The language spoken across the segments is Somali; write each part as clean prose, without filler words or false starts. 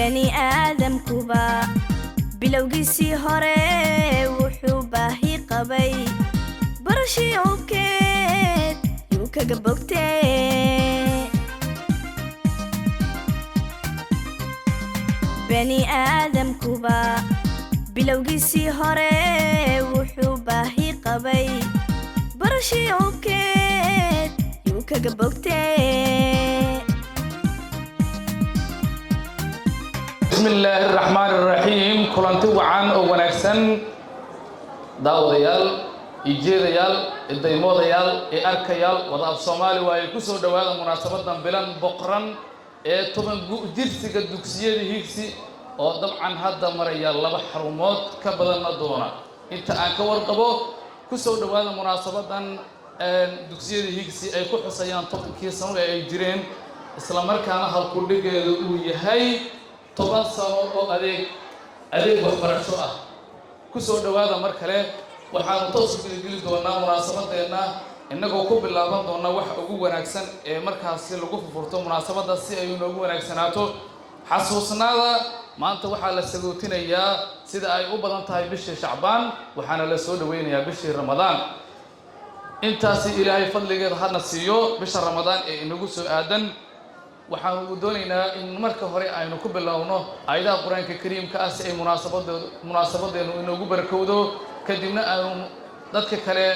bani aadamkuba bilowgiisii hore wuxuu baahi qabay barashii awgeed yuu kaga bogtay bani aadamkuba bilowgiisii hore wuxuu baahi qabay barashii awgeed yuu kaga bogtay بسم الله الرحمن الرحيم كلانتي وعان او وناكسن داوديال ايجيديال ادايموديال اي اركيال ودا الصومالي واي كسو دواada munaasabadan bilan boqran ee toban jirsiga dugsiyada hiigsi oo dabcan hadda maraya laba xarumood ka badan doona inta aan ka warqabo kusoo dhawaada munaasabadan dugsiyada hiigsi ay ku xusayaan tobankii sano ee ay jireen isla markaana halku dhigeedu uu yahay toban sano oo adeeg waxbarasho ah kusoo dhawaada mar kale waxaan toos u geli doonaa munaasabadeena inagoo ku bilaaban doona wax ugu wanaagsan ee markaasi lagu furto munaasabada si ay ugu wanaagsanaato xasuusnaada maanta waxaa la sagootinayaa sida ay u badan tahay bishii Shacbaan waxaana la soo dhaweynayaa bishii Ramadaan intaasi ilaahay fadligeeda hadna siiyo bisha Ramadaan ee inagu soo aadan waxaan u doonaynaa in marka hore aynu ku bilowno aayadaha Quraanka Kariimka ah si ay munaasabadeenu inagu barakowdo kadibna aynu dadka kale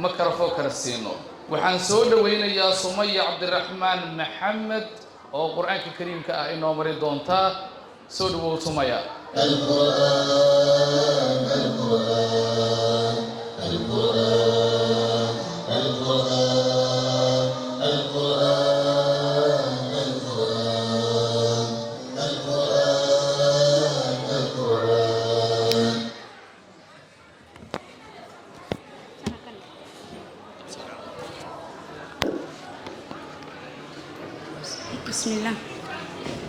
makrafo kala siino waxaan soo dhaweynayaa Sumaya Cabdiraxmaan Maxamed oo Quraanka Kariimka ah inoo mari doonta soo dhawow Sumaya بسم الله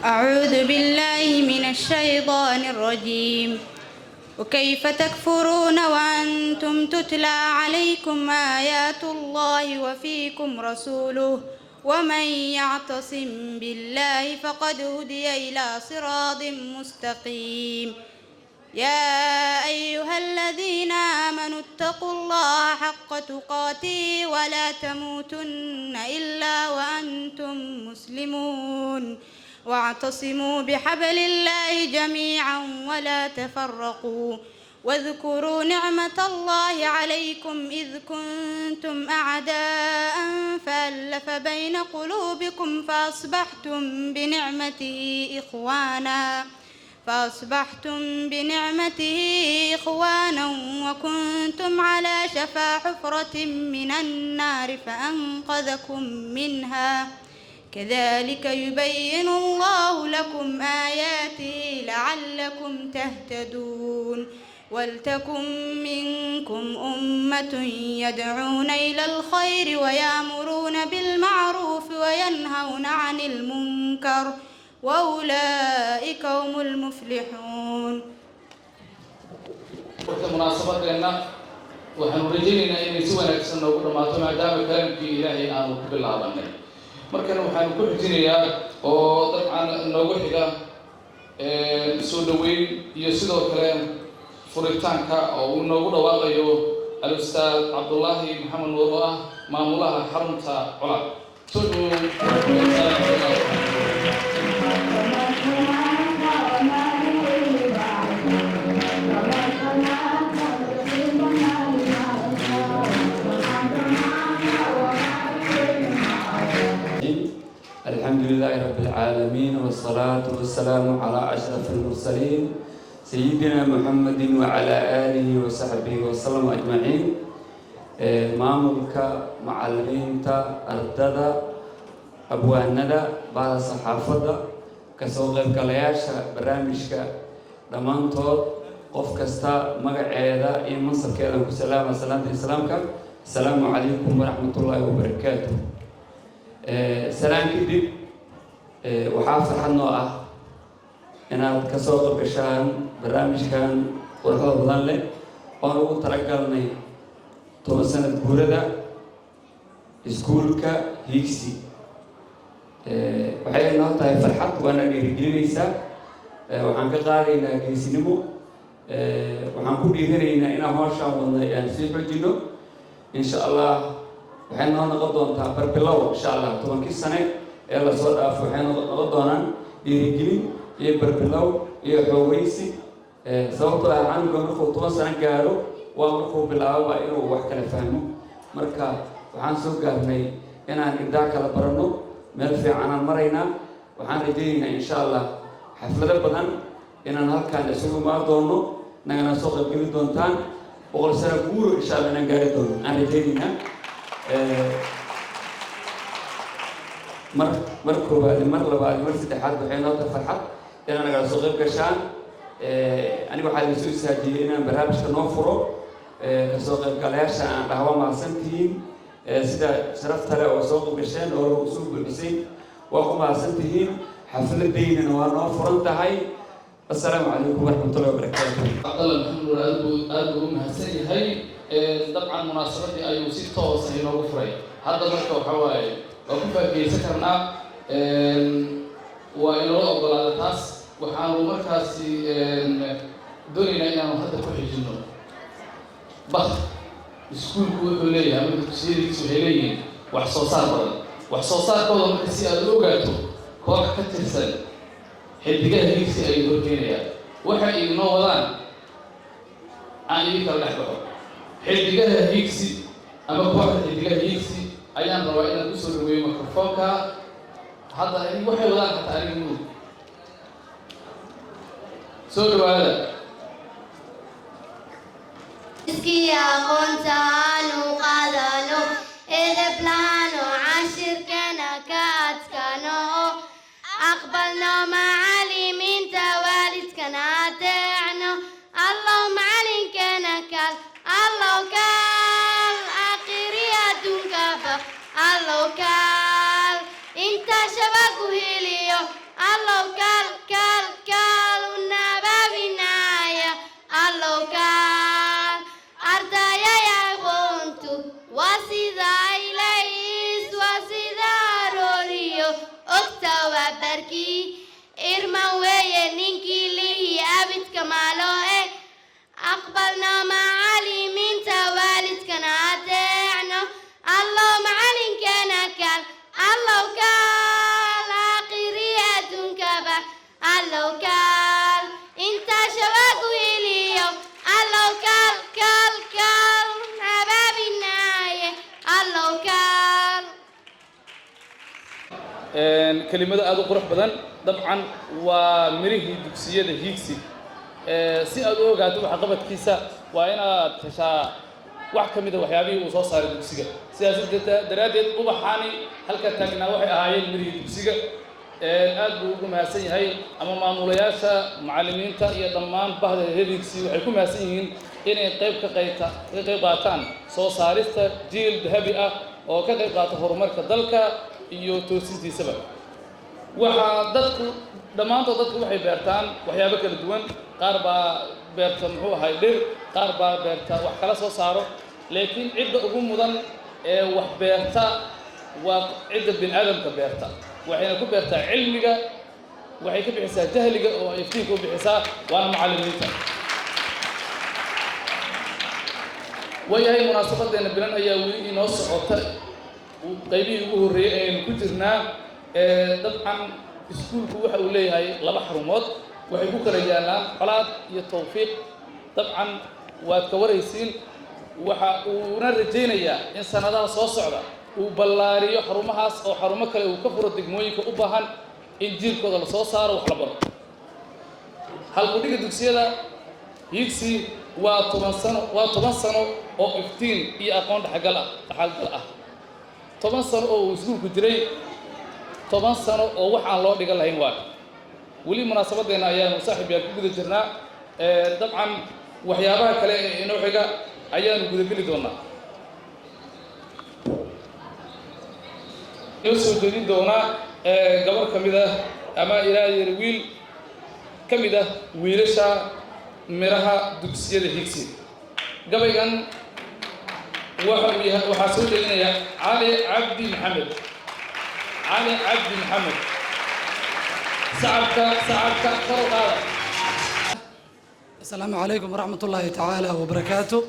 أعوذ بالله من الشيطان الرجيم وكيف تكفرون وأنتم تتلى عليكم آيات الله وفيكم رسوله ومن يعتصم بالله فقد هدي إلى صراط مستقيم يا أيها الذين آمنوا اتقوا الله حق تقاته ولا تموتن إلا وأنتم مسلمون واعتصموا بحبل الله جميعا ولا تفرقوا واذكروا نعمة الله عليكم إذ كنتم أعداء فألف بين قلوبكم فأصبحتم بنعمته إخوانا وكنتم على شفا حفرة من النار فأنقذكم منها كذلك يبين الله لكم آياته لعلكم تهتدون ولتكن منكم أمة يدعون إلى الخير ويأمرون بالمعروف وينهون عن المنكر وأولئك هم المفلحون. مناسبتنا وحن رجلنا إن سوى نفسنا وقرمات ما دام كلام في إلهي آمن بالله عنه. مركنا وحن كل جنيا وطبعا نوحنا سودوين يسودو كلام فريتانكا أو نوحنا واقعيو الأستاذ عبد الله محمد وضاء مامولها حرمتا علا. سودو الحمد لله رب العالمين والصلاة والسلام على أشرف المرسلين سيدنا محمد وعلى آله وصحبه وسلم أجمعين مامولك معلمين أرددا أبواندا بعد صحافة كسوق الكلياشة برامجك دمانتود قف كستا مقعيدا إن مصر كيدا كسلام سلامك السلام عليكم ورحمة الله وبركاته سلام كدب وحافظ حنو إن كسوق بشان برامج كان ورحمة الله لك وأنا ترجلني توسنة بوردا iskuulka Higsi waxay noo tahay farxad waana dhiirigelinaysaa waxaan ka qaadaynaa geesinimo waxaan ku dhiiranaynaa inaan hawshaan wadnay aan sii xojino insha allah waxay noo noqon doontaa barbilow insha allah 10 sane ee la soo dhaafo waxay noqon doonaan dhiirigelin iyo barbilow iyo xoogaysi sababtoo ah canuga markuu 10 sano gaaro waa markuu bilaabo inuu wax kala fahmo marka waxaan soo gaarnay inaan intaa kala barano meel fiican aan maraynaa waxaan rajaynaynaa insha allah xaflado badan inaan halkaan isugu imaan doono nagana soo qaybgeli doontaan 100 sano guuro insha allah inaan gaari doono aan rajaynaynaa mar koowaad mar labaad mar saddexaad waxay noo tahay farxad inaan nagala soo qayb gashaan aniga waxaa la soo isaajiyey inaan barnaamijka noo furo kasoo qaybgalayaasha aan dhahwa mahadsantihiin sida sharafta leh oo soo qayb gasheen oo lagu soo buuxisay waa ku mahadsantihiin xafladeynana waa noo furan tahay assalaamu calaykum waraxmatullahi wabarakaatuh cabdalla maxamed aad buu u mahadsan yahay dabcan munaasabadii ayuu si toos ah inoogu furay hadda marka waxa waaye waa ku faakeysan karnaa waa inoo ogolaada taas waxaanu markaasi doonaynaa inaanu hadda ku xijino bah iskuulku wuxuu leeyahay ama dugsiyadiisu waxay leeyihiin wax soo saar badan wax soo saarkooda marka si aad u ogaato koox ka tirsan xidigaha hiigsi ay horkeenayaan waxay ignoo wadaan aan idin kala dhex baxo xidigaha hiigsi ama kooxda xidigaha hiigsi ayaan rabaa inaan kusoo dhaweeyo mikrofoonka hadda waxay wadaan xataa aniga mudug soo dhawaada iskii aqoonta aanu qaadano edeblaano cashirkana ka adkaano aqbalno macalimiinta waalidkana adeecno allow macalinkana kaal allow kaal aakhiri adduunkaba allow kaal inta shabaku heliyo allow kaal kaal kaal unababinaya allow kaal ardayay aqoontu waa sida ilays waa sida arooriyo ogta waa barkii irman weeye ninkii lihi abidka maalo aqbalno macalimiinta waalidkana adeecno allow macalinkana kaal allow kaal aakhiri adduunkaba allow kaal inta shabaku heliyo allow kaal kaal kaal hababinaaye allow kaal kelimada aad u qurux badan dabcan waa mirihii dugsiyada hiigsi si aad u ogaato waxqabadkiisa waa inaad heshaa wax ka mid a waxyaabihii uu soo saaray dugsiga sidaas daraaddeed ubaxaani halka taagnaa waxay ahaayeen mirihii dugsiga aad buu ugu mahadsan yahay ama maamulayaasha macallimiinta iyo dhammaan bahda hiigsi waxay ku mahadsan yihiin inay qayb qaataan soo saarista jiil dahabi ah oo ka qayb qaata horumarka dalka iyo toosintiisaba waxaa dadku dhammaantood dadku waxay beertaan waxyaabo kala duwan qaar baa beerta muxuu ahay dhir qaar baa beerta wax kala soo saaro laakiin cidda ugu mudan ee wax beerta waa cidda bini aadamka beerta waxayna ku beertaa cilmiga waxay ka bixisaa jahliga oo ay iftiinka u bixisaa waana macallimiinta wayahay munaasabadeena bilan ayaa weli inoo socota qaybihii ugu horreeyay ayaynu ku jirnaa dabcan iskuulku waxa uu leeyahay 2 xarumood waxay ku kala yaalaan Colaad iyo Tawfiiq dabcan waad ka waraysiin waxa uuna rajaynayaa in sanadaha soo socda uu ballaariyo xarumahaas oo xarumo kale uu ka furo degmooyinka u baahan in jiilkooda la soo saaro wax la baro halku dhiga dugsiyada hiigsi waa 10 sano oo iftiin iyo aqoon dhaxal ah 10 sano oo uu iskuulku jiray 10 sano oo wax aan loo dhigan lahayn waa weli munaasabadeena ayaanu saaxiib yaal ku guda jirnaa dabcan waxyaabaha kale ee inoo xiga ayaanu gudageli doonaa iyo soo jeedin doonaa gabar ka mid ah ama ilaahay wiil ka mid ah wiilasha miraha dugsiyada hiigsi gabaygan waxaa soo jeedinaya cali cabdi maxamed سعبك فرقا. السلام عليكم ورحمة الله تعالى وبركاته.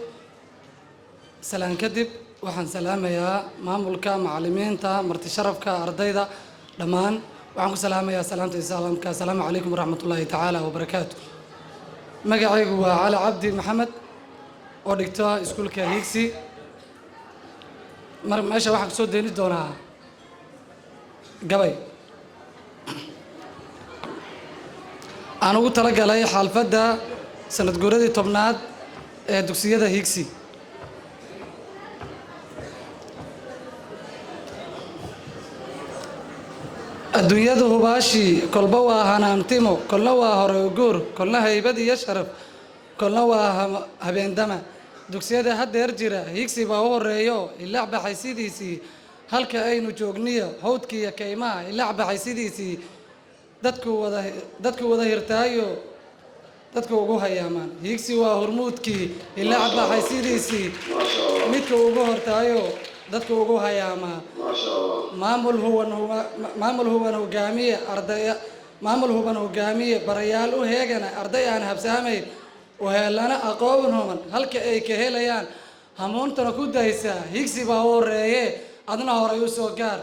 سلام كدب waxaan salaamayaa maamulka macallimiinta marti sharafka ardayda dhamaan waxaan ku salaamayaa salaamta islaamka assalaamu calaykum waraxmatullaahi tacaala wabarakaatu magacaygu waa cali cabdi maxamed oo dhigto iskuulka Higsi meesha waxaan soo deeni doonaa gabay aan ugu talagalay xalfadda sanad guuradii 10aad ee dugsiyada Higsi adduunyadu hubaashi kolba waa hanaantimo kolna waa hore guur kolna haybad iyo sharaf kolna waa habeendama dugsiyada haddeer jira Higsi baa u horeeyo ilaa baxay sidiisii halka aynu joogniyo hawdkiiyo kaymaha ilaa baxay sidiisii dadku wada hirtaayo dadku ugu hayaamaan Higsi waa hormuudkii ilaa baxay sidiisii midka ugu hortaayo dadku ugu hayaamaa maamul huban hogaamiye ardaya maamul huban hogaamiye barayaal u heegana arday aan habsaamayn وهلنا أقومهم هل كهليان همون تركوا دايسا هيكسي باوريه أدنى هو رئيسو جار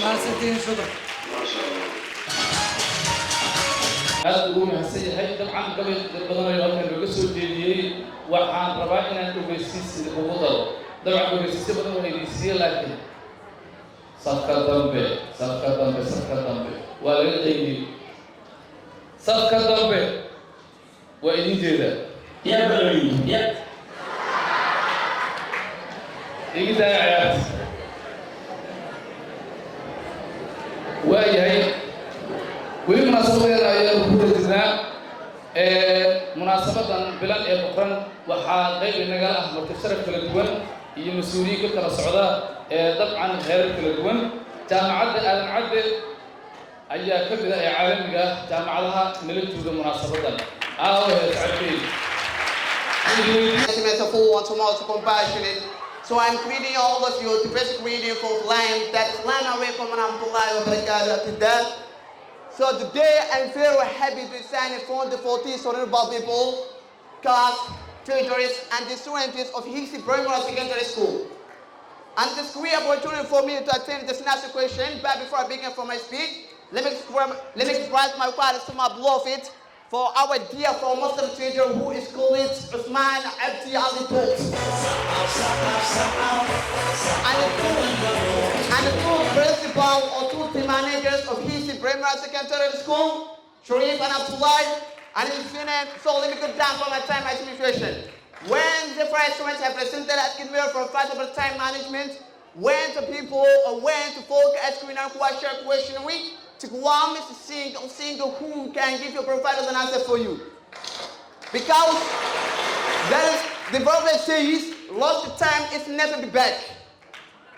ما ستين شكرا هذا هو محسن هاي طبعا قبل بدنا يوم الرئيسو جديد وحان ربعنا الرئيسيس الأفضل طبعا الرئيسيس بدنا الرئيسية لكن صفقة ضمبة ولا غيره صفقة ضمبة وإني جيدا يا بلوي يا إيه ده عيات وهي ولي مناسبة يا رب الجزاء مناسبة بلاد الأخرى وحال غير النجاح مرتشرف في الدول هي مسؤولية كتر السعودة طبعا غير في الدول جامعة المعدل أي كبيرة عالمية جامعتها ملتوا بمناسبة merciful and tomorrow compassionate. So I'm greeting all of you to basic reading for land that is land away from Alhamdulillah wa barakatuh. So today I'm very happy to stand in front of 40 Sonora people, class, teachers and the students of Higsi Primary Secondary School. And this great opportunity for me to attend this national question. But before I begin for my speech, let me express my gratitude to my beloved for our dear for Muslim teacher who is called Usman Abdi Ali Tot. And the two principal or two team managers of Higsi Primary Secondary School, Sharif and Abdullah, and his student, so let me go down for my time administration. When the first students have presented as given for practical time management, when the people when to folk asking a question week, to want me to sing who can give you providers an answer for you. Because that is, the Prophet says, lost time is never be back.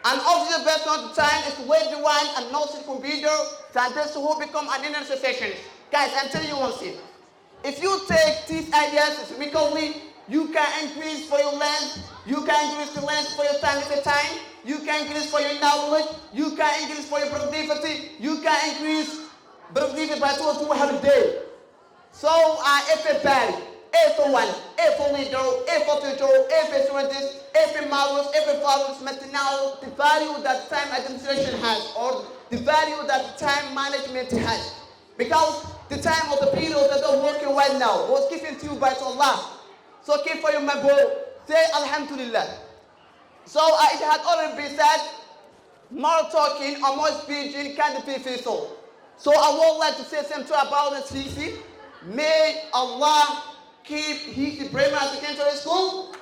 And obviously the best of the time is to wait the one and not the computer, and this who become an intercession. Guys, I'm telling you one thing. If you take these ideas weekly, you can increase for your land, you can increase the land for your time at a time, you can increase for your knowledge, you can increase for your productivity, you can increase productivity by 200 days. So everybody, everyone, every leader, every teacher, every student, every mothers, every fathers must know the value that time administration has or the value that time management has. Because the time of the people that are working right now was given to you by Allah. So keep for your member, say Alhamdulillah. So it had already been said, more talking or more speaking can't be faithful. So I would like to say something about the Higsi. May Allah keep Higsi Primary Secondary School,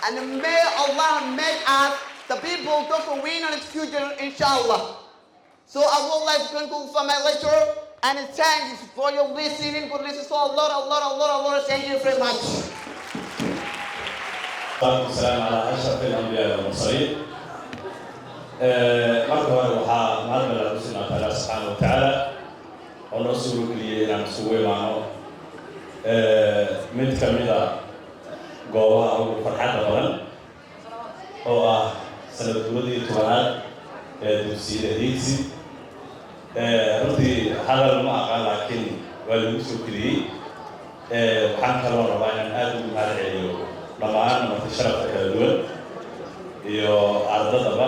and may Allah make us the people go for win on its future, inshallah. So I would like to conclude for my lecture, and thank you for your listening. For listening so Allah. Thank you very much. والسلام على أشرف الأنبياء والمرسلين. مرحبا وحا مهلا لرسولنا الله سبحانه وتعالى ونصر لي أن نسوي معه من كميدا جوا أو فرحة بدن أو سنة دولة توانات دوسية هيكسي runtii hadal ma aqaan laakiin waa lagu soo keliyey waxaan kaloo rabaa inaan aad ugu mahad celiyo dhammaan marti sharafka kala duwan iyo ardadaba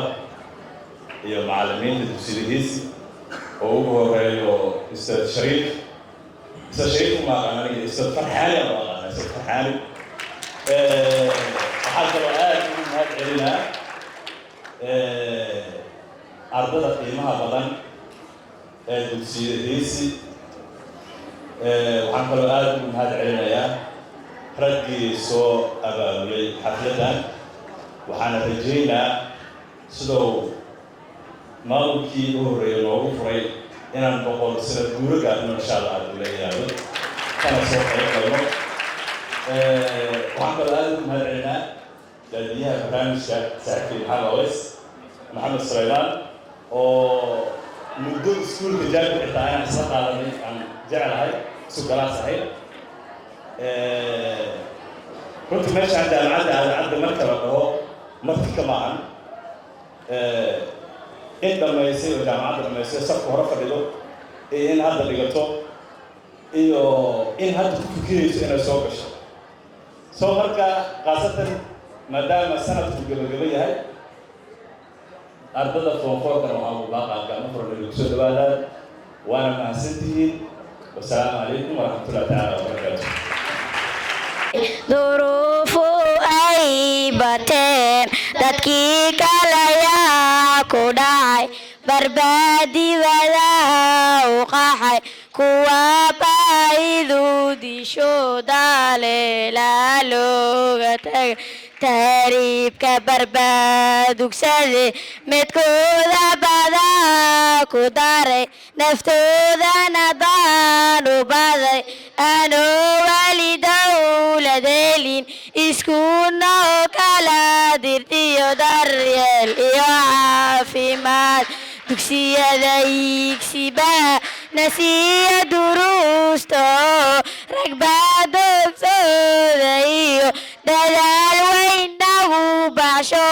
iyo macallimiinta dugsiga hiisi oo ugu horeeyo Ustaad Shariif uma aqaan aniga Ustaad Farxaani ma aqaan Ustaad Farxaani waxaan kaloo aad ugu mahad celinaa ardada qiimaha badan ee dugsiga hiisi waxaan kaloo aad ugu mahad celinayaa raggii soo abaabulay xafladan waxaana rajaynaa sidoo maamulkii u horreeyay loogu furay inaan 100 sano guuro gaarno insha Allah aad u leeyahay kana soo qaybgalno waxaan kaloo aad ugu mahad celinaa daadiyaha barnaamijka saaxiibkii Maxamed Suleymaan oo muddo iskuulka jaamacadda xitaa ayaan isla qaadanay aan jeclahay isu galaas ahayd runtii meeshaan jaamacadda marka la dhaho marti ka maahan in dhammaysay oo jaamacadda dhammaysay safka hore fadhido iyo in hadda dhigato iyo in hadda ku fikirayso inay soo gasho soo marka qaasatan maadaama sanadku gabagaba yahay ardada foonfoorkana waxaa ugu baaqaa gacmo furan lagu soo dhawaadaan waana mahadsantihiin wasalaamu calaykum waraxmatullahi tacaala wabarakaatu duruufu ay bateen dadkii kalayaa ku dhacay barbaadibada u qaxay kuwa baahidu disho daleelaa looga tagay taariibka barbaadugsade midkooda badaa ku daray naftoodana daanu baday anoo wali dowladeelin iskuuna oo kala dirtiyo daryeel iyo caafimaad dugsiyada igsibaha nasiya duruusta oo rag baa dogsooda iyo dadaal weynagu baxsho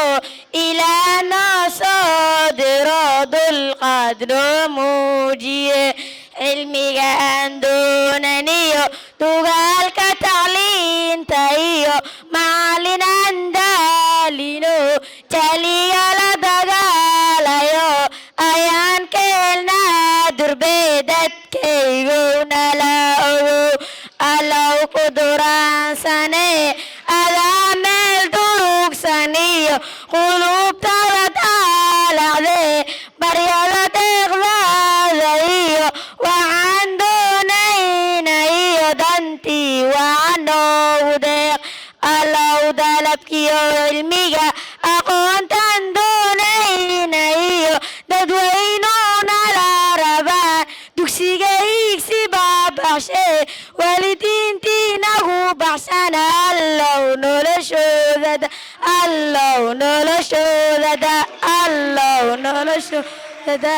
ilaa noo soo diro dulqaad noo muujiye cilmiga aan doonaniyo dugaalka tacliinta iyo macallin aan daalino jaliga la dagaalayo ayaan ka helnaa durbee dadkaygowna la ogo allow ku duraansane adaa meel durugsan iyo qulubtada daalacde baryada deeqdaada iyo waxaan doonayna iyo dantii waa noogu deeq allow dalabkiyo cilmiga aqoontan doonayna iyo dadweynuuna la rabaan dugsiga igsi baa baxshe waalidiintiinagu baxsana allow noloshoodada allow noloshoodada allow noloshoodada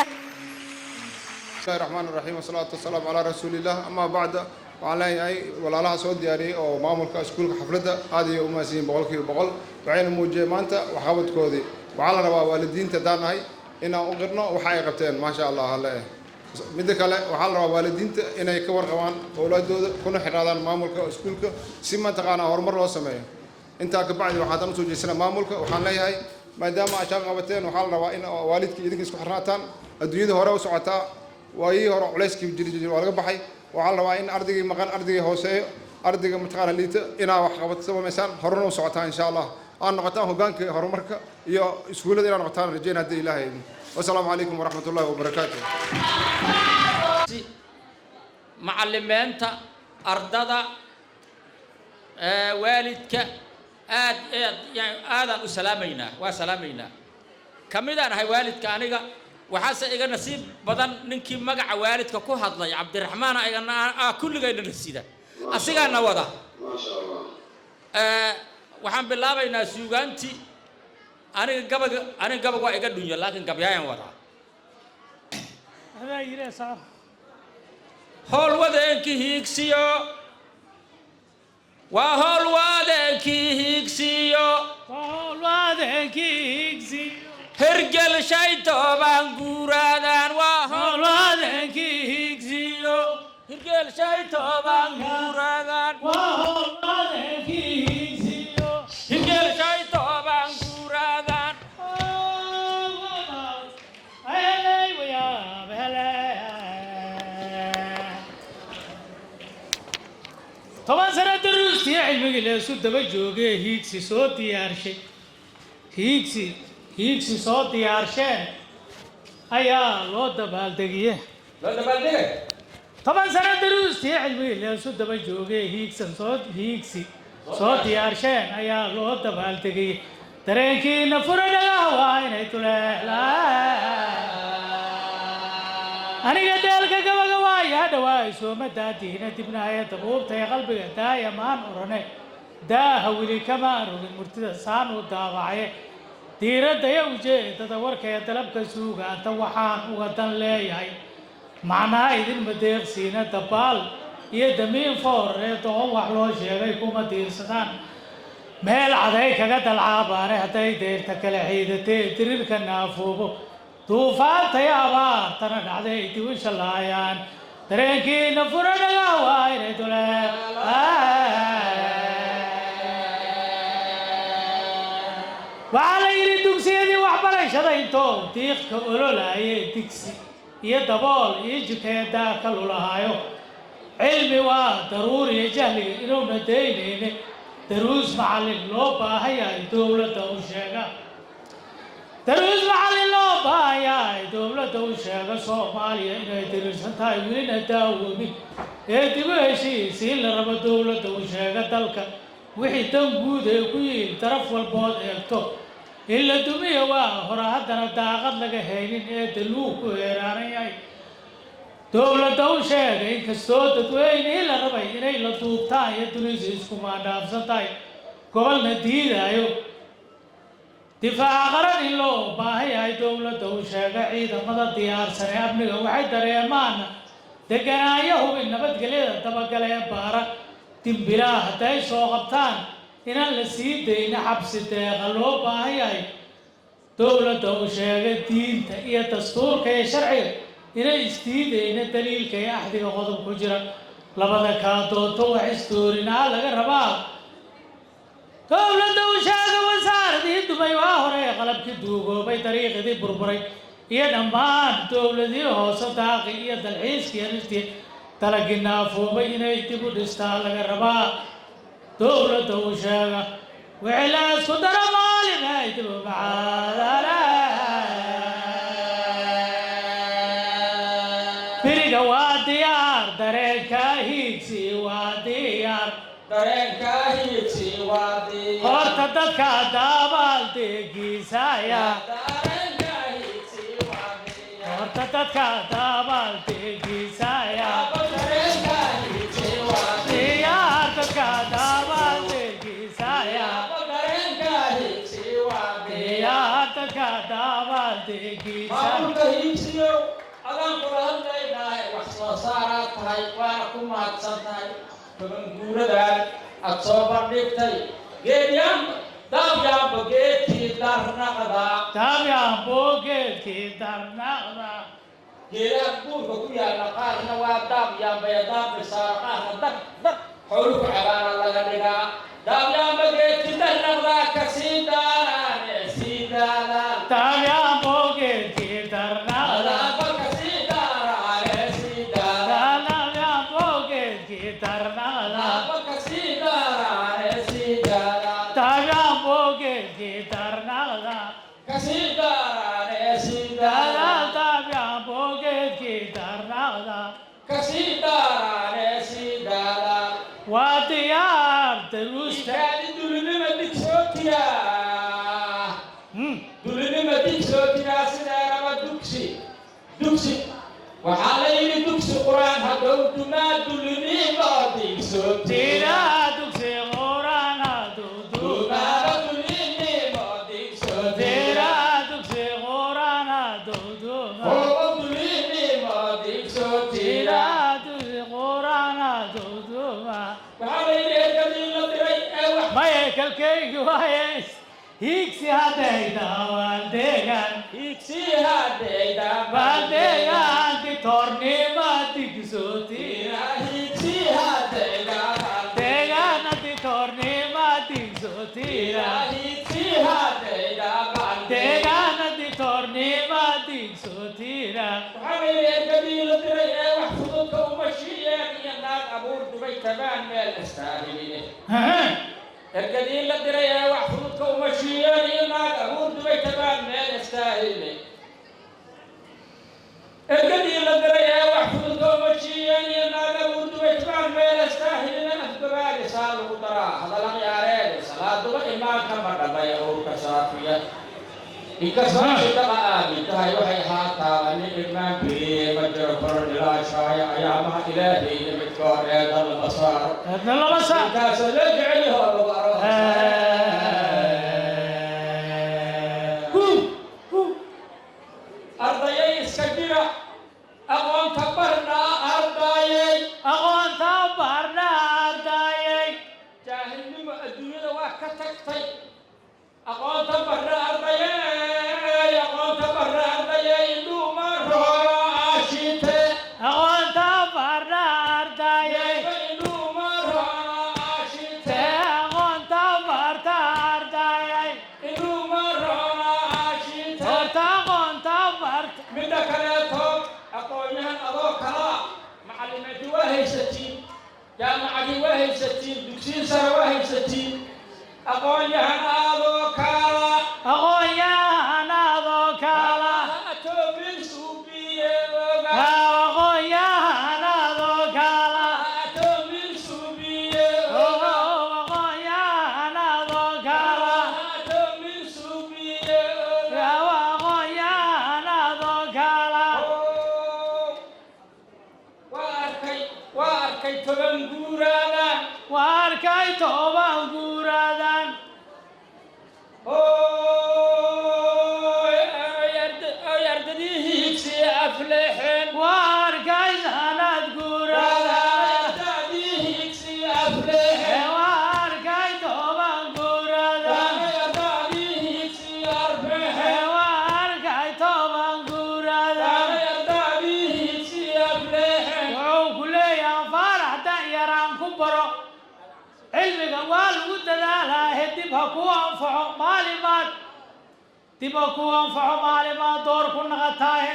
بسم الله الرحمن الرحيم والصلاة والسلام على رسول الله أما بعد وعلى أي ولا لها صوت دياري أو معمول كسكول حفلته هذه أماسين بقولك بقول وعين موجة مانتا وحاول كودي وعلى روا والدين تدانا هاي إن أقرنا وحاي قبتين ما شاء الله هلا مدك على وحال روا والدين إن يكبر كمان أولاد كنا حرادان معمول كسكول سما تقانا هرمر وسماه أنت كبعد وحاتنا سوجي سنة معمول وحنا هاي ما دام عشان قبتين وحال روا إن والدك يدك يسكو حراتان الدنيا هورا وسعتها وهي هرا عليسك بجري ولا بحي وعلى وين أرضي مكان أرضي هوسي أرضي متقارن ليت إنا وحقبت سوا مثلا هرنا وسعتها إن شاء الله أنا قطعه بانك هرمرك يا سكولة إنا قطعنا رجينا هدي إلهي والسلام عليكم ورحمة الله وبركاته معلمينتا أرضا والدك يعني هذا وسلامينا كمدان هاي والدك أنيقا waxaase iga nasiib badan ninkii magaca waalidka ku hadlay Cabdiraxmaan ayagana kulligayna nasida asigana wada ma sha Allah waxaan bilaabaynaa suugaanti aniga gabag waa iga dunya laakiin gabyaan wada hada yireysa hol wadeenkii higsiyo waa hol wadeenkii higsiyo hergel shayto baan guuraadaan waa hol higsiyay toban guuragan hirgelishay toban guuragan toban sano daruustii cilmigii leesu daba joogee hiigsi soo diyaarshay hiigsi soo diyaarsheen ayaa loo dabaaldegiye toban sano daruustii cilmigii leesu daba joogee hiigsi soo diyaarsheen ayaa loo dabaaldegiyey dareenkiina furadhaga waa inay tuleelaan aniga deelka gabaga waaya hadhawaay sooma daadiina dibnaaya dabuubtay qalbiga daaya maan orane daaha weli kamaan rogin murtida saan u daabacaye diiradaya ujeedada warkee dalabka suugaanta waxaan uga dan leeyahay macnaha idinma deeqsiina dabaal iyo damiin fooree doon wax loo sheegay kuma diirsadaan meel caday kaga dalcaabaane hadday deyrta kala xiidatee diriirka naafuubo duufaantay abaartana dhacday diwisha laayaan dareenkiina furadhaga waa inay waxaa la yidhi dugsiyadii waxbarashada intoo diiqka ololaayee digsi iyo dabool iyo jikeedaa ka lulahaayo cilmi waa daruuriya jahliga inuuna daynayne daruus macallin loo baahan yahay dowladda u sheega daruus macallin loo baahan yahay dowladda u sheega soomaaliya inay diriirsan tahay welina daawoomin ee dibu heshiisiin la rabo dowladda u sheega dalka wixii dan guud ee ku yihiin daraf walbood eegto in la dumiya waa hore haddana daaqad laga haynin ee daluug ku heeraaran yahay dowladda u sheegay inkastoo dadweynihii la rabay inay la duubtaan iyo dunisa iskumaandhaafsan tahay gobolna diidaayo difaaca qaran in loo baahan yahay dowladda u sheega ciidamada diyaarsan ee amniga waxay dareemaana deganaayo hubin nabadgelyada dabagalee baara dimbilaa hadday soo qabtaan inaan la sii dayna xabsi deeqa loo baahan yahay dowladda u sheega diinta iyo dastuurka iyo sharciga inay isdiidayna daliilka iyo axdiga qodob ku jira labada kaa doonto wax istoorinaa laga rabaa dowladda u sheega wasaaradii dumay waa hore qalabkii duugoobay dariiqadii burburay iyo dhammaan dowladii hoose daaqi iyo dalxiiskii arintii dalagii naafuubay inay dib u dhistaa laga rabaa dowladda u sheega wixii la isku daro maalin ay dib u macaadana biriga waa diyaar dareenka hiigsi waa diyaar horta dadka dabaaldegiisaya horta dadka dabaaldegiisaya diyaar dadka dabaaldegiisaya diyaar dadka dabaaldegiisaya adaan kula hadlaynahay wax soo saaraad tahay waana ku mahadsan tahay babanguuradan aad soo bandhigtay geedyaanba daabyaanba geedkii darnaqda geedaha guurka ku yaalla qaarna waa daabyaanba ee daabbisaaro qaarna dar xoolu ku cabaana laga dhigaa daabyaanba geedkii darnaqda ka sii daaraan ee sii daadaan daabyaanbo geedkii darnaqda وديار دروس دولنا دكسوتيا دولنا دكسوتيا سنارا دوكسي وحالي دوكسي قرآن هدو دما دولني ما دكسوتيا دوكسي قرآن هدو دما دولني ما دكسوتيا دوكسي قرآن هدو دما دولني ما دكسوتيا دوكسي قرآن هدو دما ما يكلكيك وايس هيكسي هديدا والديغان هيكسي هديدا والديغان دي تورني ما ديكسوتي هيكسي سوتيرا ديغانا دي تورنيما دي سوتيرا وحمل القبيل الدري وحفظك ومشيان ينال أبور دبي تبان مال استاهلين القبيل الدري وحفظك ومشيان ينال أبور دبي تبان مال استاهلين القبيل الدري وحفظك ومشيان ينال أبور دبي تبان مال استاهلين أفضل سال وطرا هذا لم يعرف صلاة دبي ما كمل دبي أو كشافية إكسر شتاء بتاعي وهي هاتا أن الإمام بلي مجرى فرد لا شايع أيامها إلهي بتكون هذا البصار هذا البصار إكسر لجعله البصار أرضي إسكندرة أقوم كبرنا أرضي أقوم كبرنا أرضي جاهل ما الدنيا وكتكتي أقوم كبرنا أرضي جامعة واهي ستين دكتور سر واهي ستين أقول يا هنا ذوكالا أقول يا هنا ذوكالا أتوبل سوبية أقول يا هنا ذوكالا أتوبل سوبية أقول يا هنا ذوكالا أتوبل سوبية أقول يا هنا ذوكالا واركي توبان غورادان واركي توبان غورادان يرددي هيكسي أفلحن واركي زانات غورادان يرددي هيكسي أفلحن واركي توبان غورادان يرددي هيكسي أربحن واركي توبان غورادان يرددي هيكسي أفلحن كبروا علمك والود لا هدبها كو أنفعوا معلومات تبقى كو أنفعوا معلومات دور كنا غتاه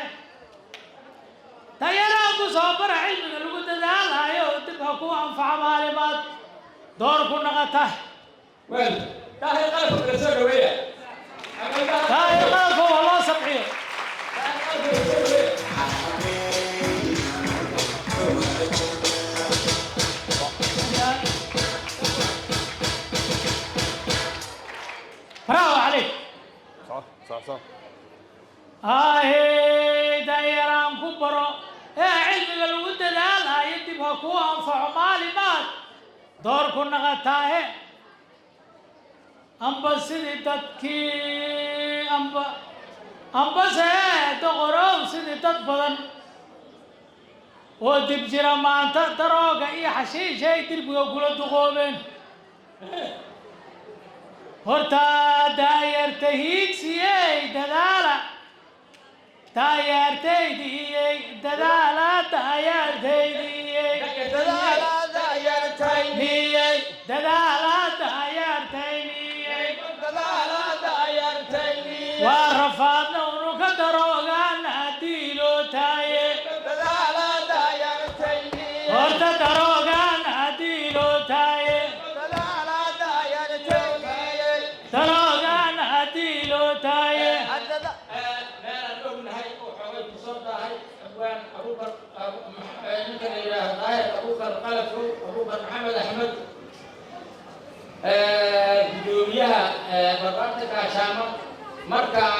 تيارا كو صبر علمك الود لا هدبها كو أنفعوا معلومات دور كنا غتاه وين تاهي قلبك رسول ويا تاهي قلبك والله سبعين برافو عليك صح هاي دايران كبروا علم الود لا يدبها كو أنفع معلومات دور كنا غتاه أمبا سيدتكي أمبا سيد غروب سيدتك بدن ودب جرا ما أنت دروغ إي حشيش هاي تربي وقول دغوبين هرتا داير تهيك سيي دلالا داير تيدي دلالا داير تيدي دلالا داير تيدي دلالا داير تيدي دلالا داير تيدي ورفعنا ونك دروغانا ديلو تاي دلالا داير تيدي هرتا دروغانا ديلو تاي دلالا داير تيدي دروغانا ديلو تاي أبو محمد أحمد قدوميها بربارتك عشامة مركا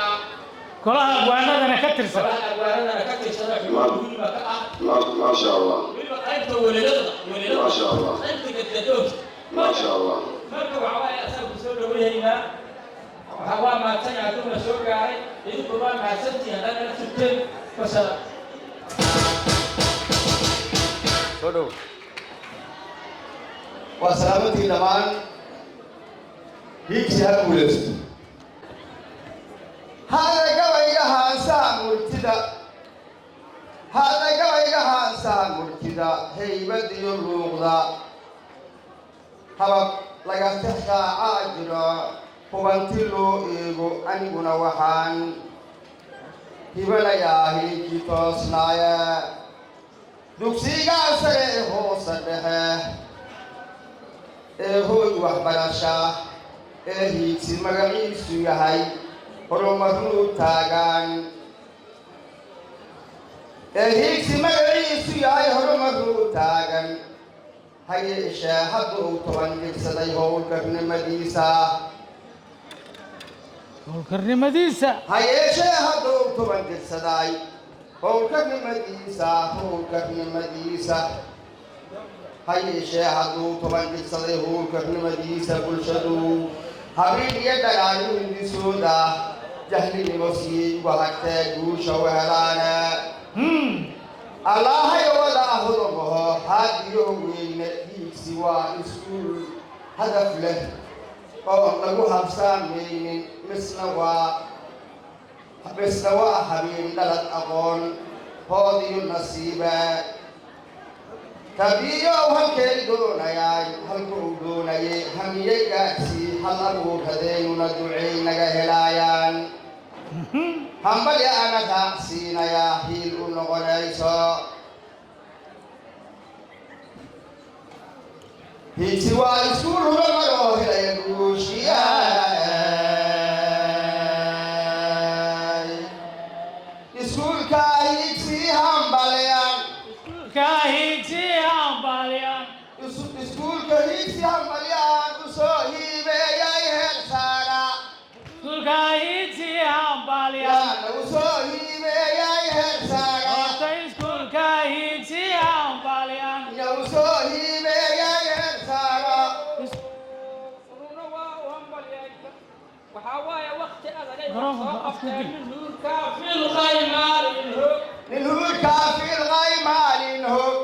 كلها أقوانا كترسل ما شاء الله ما شاء الله ما شاء الله مركا وعوايا أسابق سورة ويهينا وحوا ما تنعدون سورة عاري يذكر ما مع سنتي هذا نفسه فسر وسلامتي دمان هيك هاكولست هذا قويga haansa murtida haybad iyo luuqda habab laga tixraacaa jiro hubanti loo eego aniguna waxaan hibanayaa hilibkii toosnaaya dugsiga sare ee hoose dhexe ee hooy waxbarasha ee hiigsi magaciisu yahay horumarnuu taagan hiigsi magaciisu yahay horumarnuu taagan ha yeeshee hadda uu toban jirsaday howlkarnimadiisa ha yeeshee hadda uu toban jirsaday howlkarnimadiisa ha yeeshee hadduu toban jirsaday howlkarnimadiisa bulshadu habeen iyo dhagaanu hindisooda jahlinimo siiyey uga hagtee guusha u helaana allaahay wada hudumaho haadiyo weyne hiigsi waa iskuul hadaf leh oo lagu habsaamaynin misna waa habeen dhalad aqoon hoodiyo nasiiba tabiyow halkay doonayaan halka uu doonayay hamiyey gaadsii hal abuurkadeynuna ducey naga helaayaan hambali ana raacsiinayaa hiil u noqonayso hiigsi waa iskuul huramaroo helaya guushiyaay iskuulka hiigsi hambaleyan iskuulka hiigsi hambalyan usoo hiibeeyay heersaana usoo hiibeeyay heersaana usoo hiibeeyay heersaana waxaa waaye waqti adag ay soo qabteen nin huurkaa fi lqaymaalin hog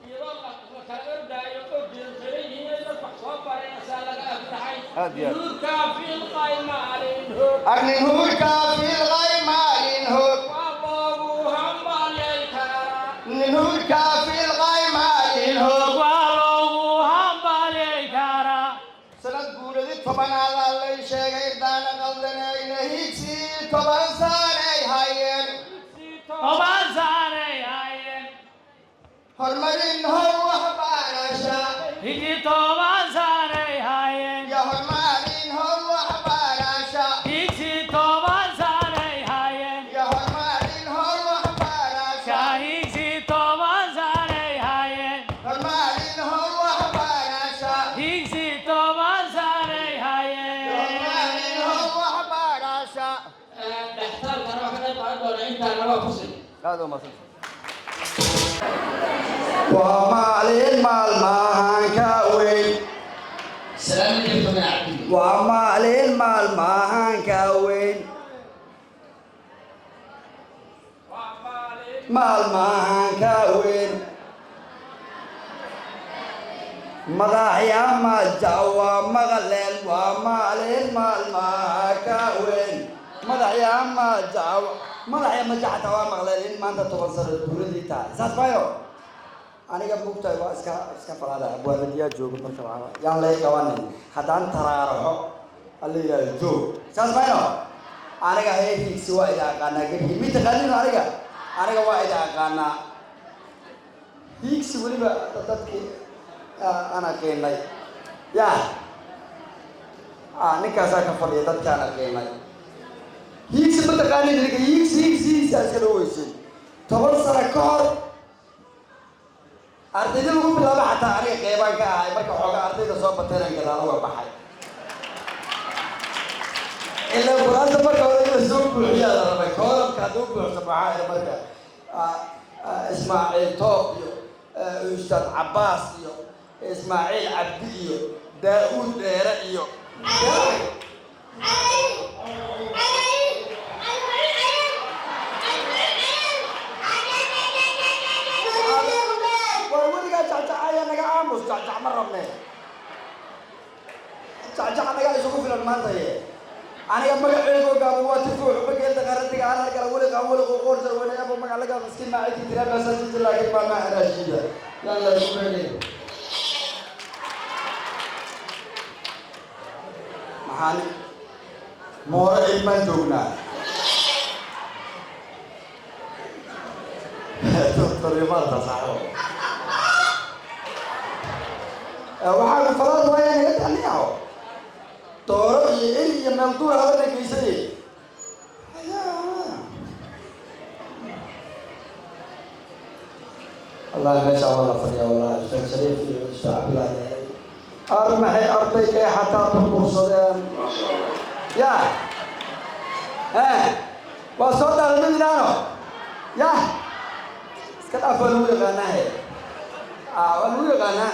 iyadoo la kala ordaayo oo jeeljeelayihiin dad wax soo bareen asaa laga aftaxay nin huurkaa fi lqaymaalin hog nin huurkaa fi lqaymaalin hog waa loogu hambalyay karaa nin huurkaa fi lqaymaalin hog sanad guuladii tobanaada lay sheegay daana qaldanayna hiigsi 10 saanay hayeen horumarin hor waxbarasha ya horumarin hor waxbarasha ya horumarin hor waxbarasha horumarin hor waxbarasha waa maalin maalmahan ka weyn waa maalin maalmahan ka weyn maalmahan ka weyn madaxyama jawa maqleen waa maalin maalmahan ka weyn madaxyama jawa madaxyama jacta waa maqleen in maanta 10 sano guuradii tahay saas bayo aniga bugtay waa iska falaada abwaanadiyaa jooga marka waxaa yaan lay qabanin haddaan taraaraxo alla yidhahdo joog saas bayo aniga heefiigsi waa ida aqaanaa gebi mid taqaanino aniga waa ida aqaanaa hiigsi weliba dadkii aan aqaynay ya ninkaasaa ka fadhiya dadkii aan aqaynay hiigsi ma taqaanin aniga hiigsi iska dhaweysay 10 sano ka hor ardayda lagu bilaabo xataa aniga qeybaan ka ahay marka xoogaa ardayda soo bateen gadaal uga baxay ilaa quraanta marka hore la soo buuxiyaa la rabay koolabka hadduu buuxso maxaa marka ismaaciil toob iyo ustaad cabbaas iyo ismaaciil cabdi iyo daa'uud dheere iyo jacjacaya naga aamus jacjac ma rabne jacjac naga isugu filan maanta ye aniga magaceygo gaabo waa tifuux bageelda qarantiga ana kala weli qawli qoorta weli abo magalaga miskiin ma ayti tira bas inta laakiin ma raashida yalla shukran waxaan moore ilmaan joognaa tariimaadka saxo waxaan falaad waaya naga taniyaho dooro iyo il iyo meel duur habada geysay الله ما شاء الله فيا والله الشيخ شريف الشعب لا أرمحي أرضيك حتى تنظر صدام ما شاء الله يا وصوت المدينة يا كده فلوي غناه فلوي غناه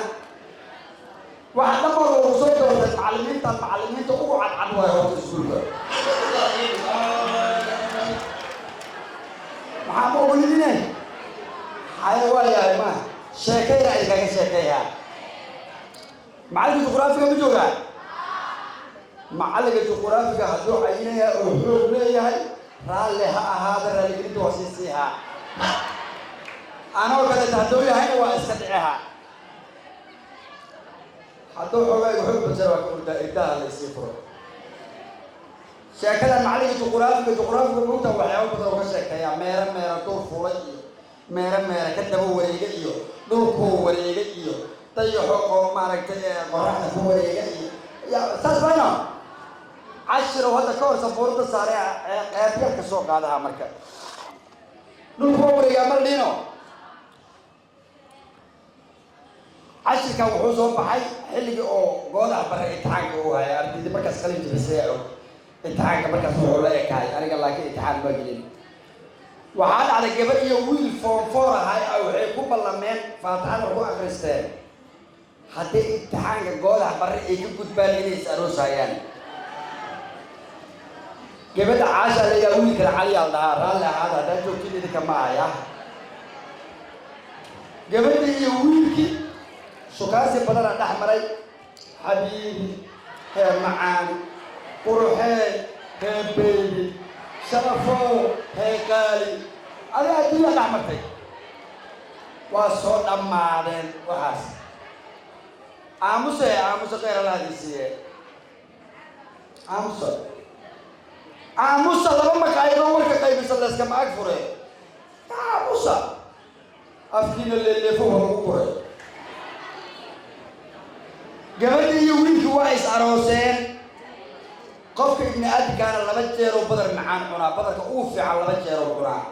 واحد مرة وصوت المعلمين تقوعد عدوى يوم السكول محمد ولدنا حيوان يا ما شاكير عليك يا شاكير معلم جغرافيا بجوجا معلم جغرافيا هدوء عينيها وحروب ليها رالها هذا اللي كنت واسيسيها أنا وكذا تهدوي هاي وأستدعيها هدوء حواي وحب بجرا كل إداها اللي يصير شاكير معلم جغرافيا بموتة وحيوان بدو شاكير ميرا دور فوقي meera ka daba wareega iyo dhulku wareega iyo dayaxo maaragtay qoraxda ku wareega iyo saas bayno cashiro hada ka hor sabuurada saare qayb yar ka soo qaadaha marka dhulku wareega ma dhino cashirka wuxuu soo baxay xilligii oo goodaha bare imtixaanka uu hayay ardayda markaas qalin jabisay imtixaanka markaas wuxuu la ekaay aniga laakiin imtixaan ma gelin waxaan على جبل يويل فور هاي أو عقوب اللمين فاتحان هو أخرستان حتى امتحان الجول عبارة يجيب كتب بالين يسألوا سايان جبل عاشا اللي يويل كالعالي على النهار هلا هذا ده جو كده كمايا جبل يويل كي سكاسي بدر أحمري حبيبي هي معان قروحي هي بيبي شرفوا هيكالي هذا الدنيا نعمتي وصوت أمارين وحاس آموسة غير الله ديسيه آموسة لما كايرو ورك كاي بيسلس كم أكفره آموسة أفكين اللي فوق مكوره قبل يومين كويس أروسين قفك ابن أبي كان لما جيرو بدر معان عنا بدر كأوفي على لما جيرو عنا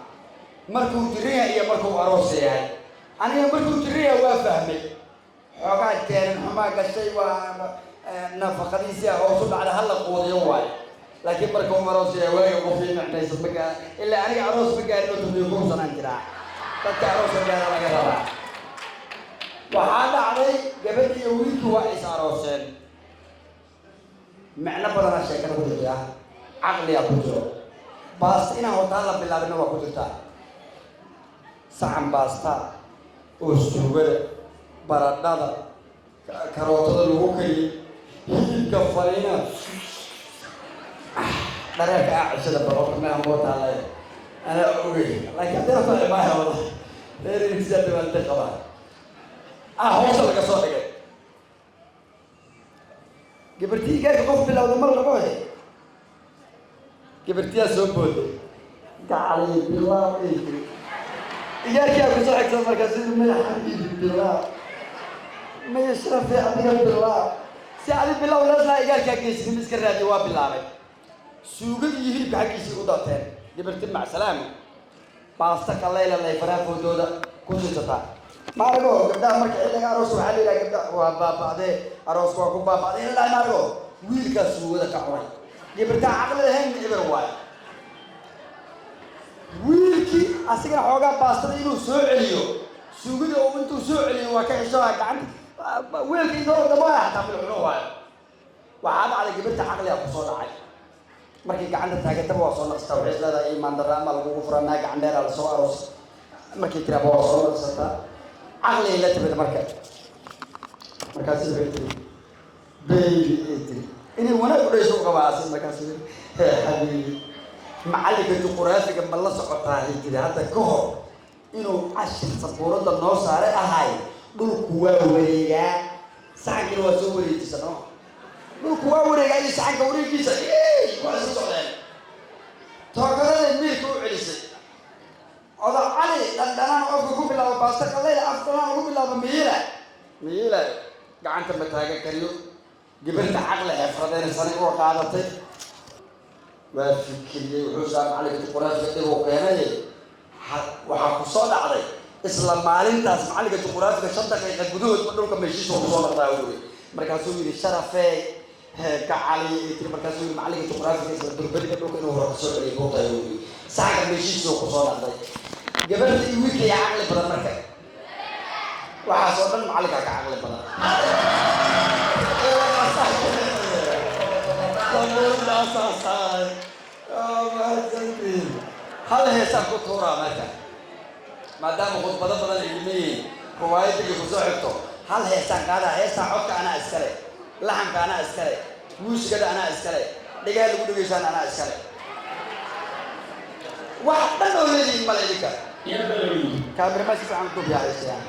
مركو جريها هي مركو أروسي يعني أنا مركو جريها وافهمي حقا كان حما قشي ونفقة ديسيا أوصل على هلا قوة يومي لكن مركو أروسي واي وفي معنى يسبقها إلا أنا أروس بقى إنه تبيكون سنة جرا تبقى أروس بقى أنا جرا وهذا علي قبل يومين كويس أروسين معنى بدنا شيء كنا بقولها عقلي أبوجو بس إنا هوتالا بلادنا وقولتها سام باستا وسوغر برادادا كاروتو لوكي كفارينا درك عشان بروح ما هوتالا أنا أقول لكن ترى طالع معي والله غير الإنسان بالانتقام هوصل لك صوتك كبرتي كيف قف بالله مرة بعدين كبرتي أسبوع تعالي بالله إياك يا أبو سعيد سمر كسر ما حبيبي بالله ما يشرف في أبيك بالله سعيد بالله ولا لا إياك يا كيس مسكر جواب بالله سوق يهرب بحكي شيء قدرتين كبرتي مع سلامة باستك الله إلا يفرح فودودا كل شيء ما رجو قدام مرك إلا أروس وحلي لا قدام وبابا ده أروس وبابا ده إلا ما رجو ويل كسوة ده كعوي يبرتاع عقل هين يبرواي ويلكي أسيكنا حوجا باستر إنه سوعليو سوقي أو أنتو سوعليو وكيشوا كعند ويلكي دور دماء تعمل عنوان وهذا على جبرتاع عقل يا بصور عاي مركي كعند تاجت بوصلنا استوعب لا ده إيمان درام على غفرنا كعندنا على سوار أروس مركي كنا بوصلنا ستا عقلي لا تبي مركز مركز بيتي إني وانا أقول شو قباسي مركز حبيبي معلق الجغرافيا قبل الله سقطها كده هذا كهر إنه عشر سبورة النص على هاي دول قوة وريا ساكن وسوري تسمع dhulku waa wareegayay saxanka wareegiisa waa isla socdeen toogarada miirka u celisay oda cali dhandhanaan qofka ku bilaabo baasta qallayla afdhanaan ugu bilaabo miyiila gacanta ma taagan kariyo gabarta caqli xirfadeen sanay uga qaadatay waa fikiriyey wuxuu saa macalinka juquraafiga dhib u keenay waxaa ku soo dhacday isla maalintaas macalinka juquraafiga 5 daqiiqo gudahood dhulka meeshiisa ku soo noqdaa uu markaasuu yidhi sharafee ka cali intii markaasuu yidhi macalinka juquraafiga isla durbadiga dhulka inuu hore kasoo celiyo goobta ayuu yidhi saxanka meeshiisa ku soo noqday gabarta iyo wiilka yaa caqli badan marka waxaasoo dhan macalinka ka caqli badan هل هي سبب طورة متى؟ ما دام خد بدل اليمين رواية اللي بزوجته هل هي سبب هذا هي سبب أنا أسكره لحم أنا أسكره وش كده أنا أسكره دجال بدو جيشان أنا أسكره واحد نولي الملاك كابر ما شفت عنكم يا إسلام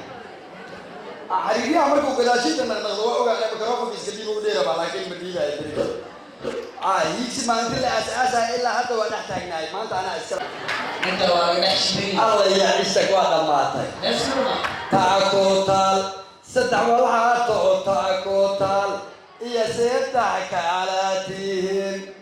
حريقي عمركم كذا شيء من الموضوع وأنا بكرهكم بيسكتي بوديرة بالله مدينة إبريل يكسب ما نقول أساسا إلا هذا ونحتاجنا ما أنت أنا أسكر أنت وأنا الله يعيشك وهذا ما أتاي تاكوتال ستة والله تاكوتال يا ستة كالاتين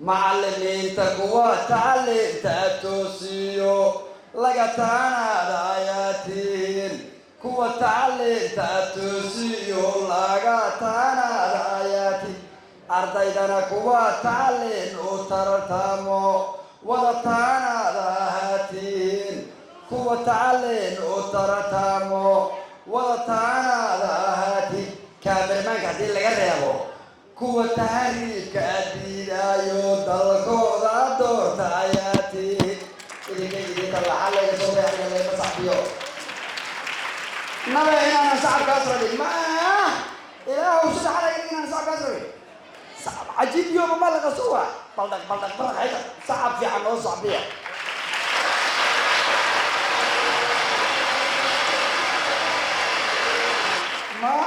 معلمين تقوى تعلم تأتوسيو لقتانا راياتين قوة تعلم تأتوسيو لقتانا راياتين ardaydana kuwa tacallin u tartamo wadataanada ahaatiin kuwa tacallin u tartamo wadataanada ahaatiin kaamirmaanka haddii laga reebo kuwa tahriibka diidaayo dalkooda doorta ayaatiin idinka laxalayga soo reexaya layma saxbiyo naba inaanan sacabkaas rabin ma ilaahu sida xalayga inaanan sacabkaas rabin عجيب يوم ما لقى سوا بلدك هيدا صعب في عنو صعبية ما